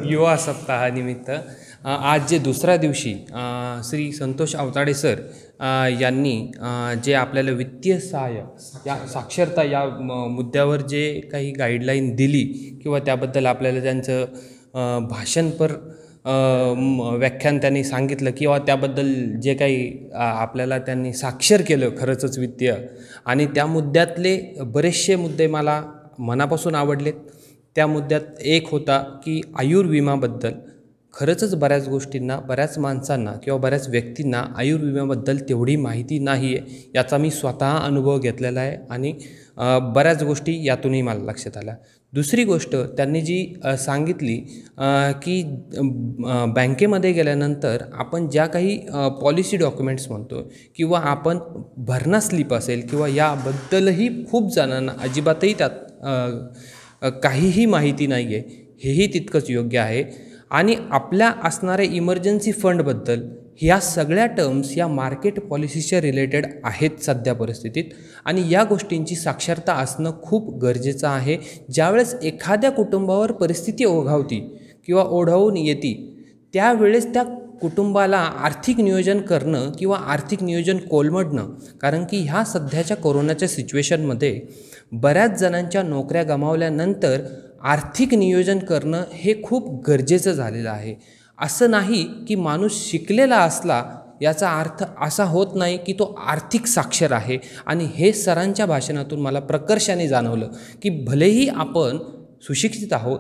युवा सप्ताहानिमित्त आज जे दुसऱ्या दिवशी श्री संतोष अवताडे सर यांनी जे आपल्याला वित्तीय सहाय्य या साक्षरता या मुद्द्यावर जे काही गाईडलाईन दिली किंवा त्याबद्दल आपल्याला त्यांचं भाषणपर व्याख्यान त्यांनी सांगितलं किंवा त्याबद्दल जे काही आपल्याला त्यांनी साक्षर केलं खरंचच वित्तीय आणि त्या मुद्द्यातले बरेचसे मुद्दे मला मनापासून आवडलेत. त्या मुद्द्यात एक होता की आयुर्विमाबद्दल खरंचच बऱ्याच गोष्टींना बऱ्याच माणसांना किंवा बऱ्याच व्यक्तींना आयुर्विम्याबद्दल तेवढी माहिती नाही आहे याचा मी स्वतः अनुभव घेतलेला आहे आणि बऱ्याच गोष्टी यातूनही मला लक्षात आल्या. दुसरी गोष्ट त्यांनी जी सांगितली की बँकेमध्ये गेल्यानंतर आपण ज्या काही पॉलिसी डॉक्युमेंट्स म्हणतो किंवा आपण भरणा स्लिप असेल किंवा याबद्दलही खूप जणांना अजिबातही त्यात काहीही माहिती नाही आहे. हेही तितकंच योग्य आहे. आणि आपल्या असणाऱ्या इमर्जन्सी फंडबद्दल ह्या सगळ्या टर्म्स या मार्केट पॉलिसीच्या रिलेटेड आहेत सध्या परिस्थितीत आणि या गोष्टींची साक्षरता असणं खूप गरजेचं आहे. ज्यावेळेस एखाद्या कुटुंबावर परिस्थिती ओघावती किंवा ओढावून येते त्यावेळेस त्या कुटुंबाला आर्थिक नियोजन करणं किंवा आर्थिक नियोजन कोलमडणं, कारण की ह्या सध्याच्या कोरोनाच्या सिच्युएशनमध्ये बऱ्याच जणांच्या नोकऱ्या गमावल्यानंतर आर्थिक नियोजन करणं हे खूप गरजेचं झालेलं आहे. असं नाही की माणूस शिकलेला असला याचा अर्थ असा होत नाही की तो आर्थिक साक्षर आहे. आणि हे सरांच्या भाषणातून मला प्रकर्षाने जाणवलं की भलेही आपण सुशिक्षित आहोत,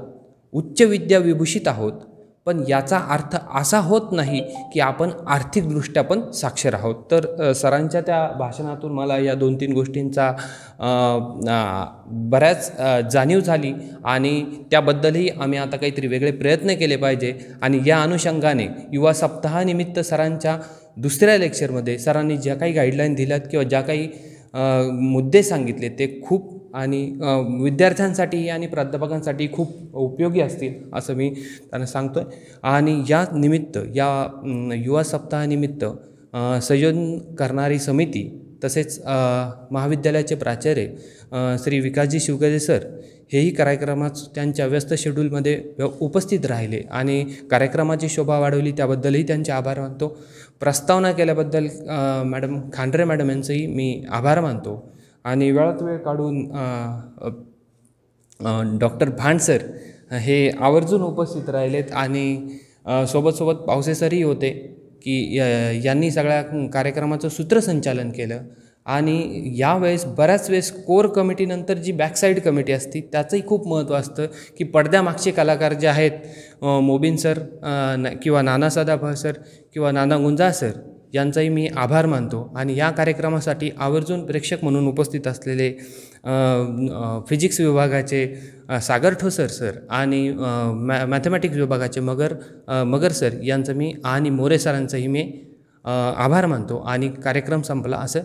उच्च विद्या विभूषित आहोत, पण याचा अर्थ असा होत नाही की आपण आर्थिकदृष्ट्या पण साक्षर आहोत. तर सरांच्या त्या भाषणातून मला या 2-3 गोष्टींचा बऱ्याच जाणीव झाली आणि त्याबद्दलही आम्ही आता काहीतरी वेगळे प्रयत्न केले पाहिजे. आणि या अनुषंगाने युवा सप्ताहानिमित्त सरांच्या दुसऱ्या लेक्चरमध्ये सरांनी ज्या काही गाईडलाईन दिल्यात किंवा ज्या काही मुद्दे सांगितले ते खूप आणि विद्यार्थ्यांसाठी आणि प्राध्यापकांसाठी खूप उपयोगी असतील असं मी त्यांना सांगतो आहे. आणि या निमित्त या युवा सप्ताहानिमित्त संयोजन करणारी समिती तसेच महाविद्यालयाचे प्राचार्य श्री विकासजी शिवगजे सर हेही कार्यक्रमात त्यांच्या व्यस्त शेड्यूलमध्ये उपस्थित राहिले आणि कार्यक्रमाची शोभा वाढवली त्याबद्दलही त्यांचे आभार मानतो. प्रस्तावना केल्याबद्दल मॅडम खांडरे मॅडम यांचंही मी आभार मानतो. आणि वेळात वेळ काढून डॉक्टर भांड सर हे आवर्जून उपस्थित राहिलेत आणि सोबत पावसे सरही होते की यांनी सगळ्या कार्यक्रमाचं सूत्रसंचालन केलं. आणि यावेळेस बऱ्याच वेळेस कोर कमिटीनंतर जी बॅकसाईड कमिटी असते त्याचंही खूप महत्त्व असतं की पडद्यामागचे कलाकार जे आहेत मोबिन सर किंवा नाना सदाफा सर किंवा नाना गुंजा सर यांचाही मी आभार मानतो. आणि या कार्यक्रमासाठी आवर्जून प्रेक्षक म्हणून उपस्थित असलेले फिजिक्स विभागाचे सागर ठोसर सर आणि मॅथमॅटिक्स विभागाचे मगर सर यांचं मी आणि मोरे सरांचंही मी आभार मानतो. आणि कार्यक्रम संपला असं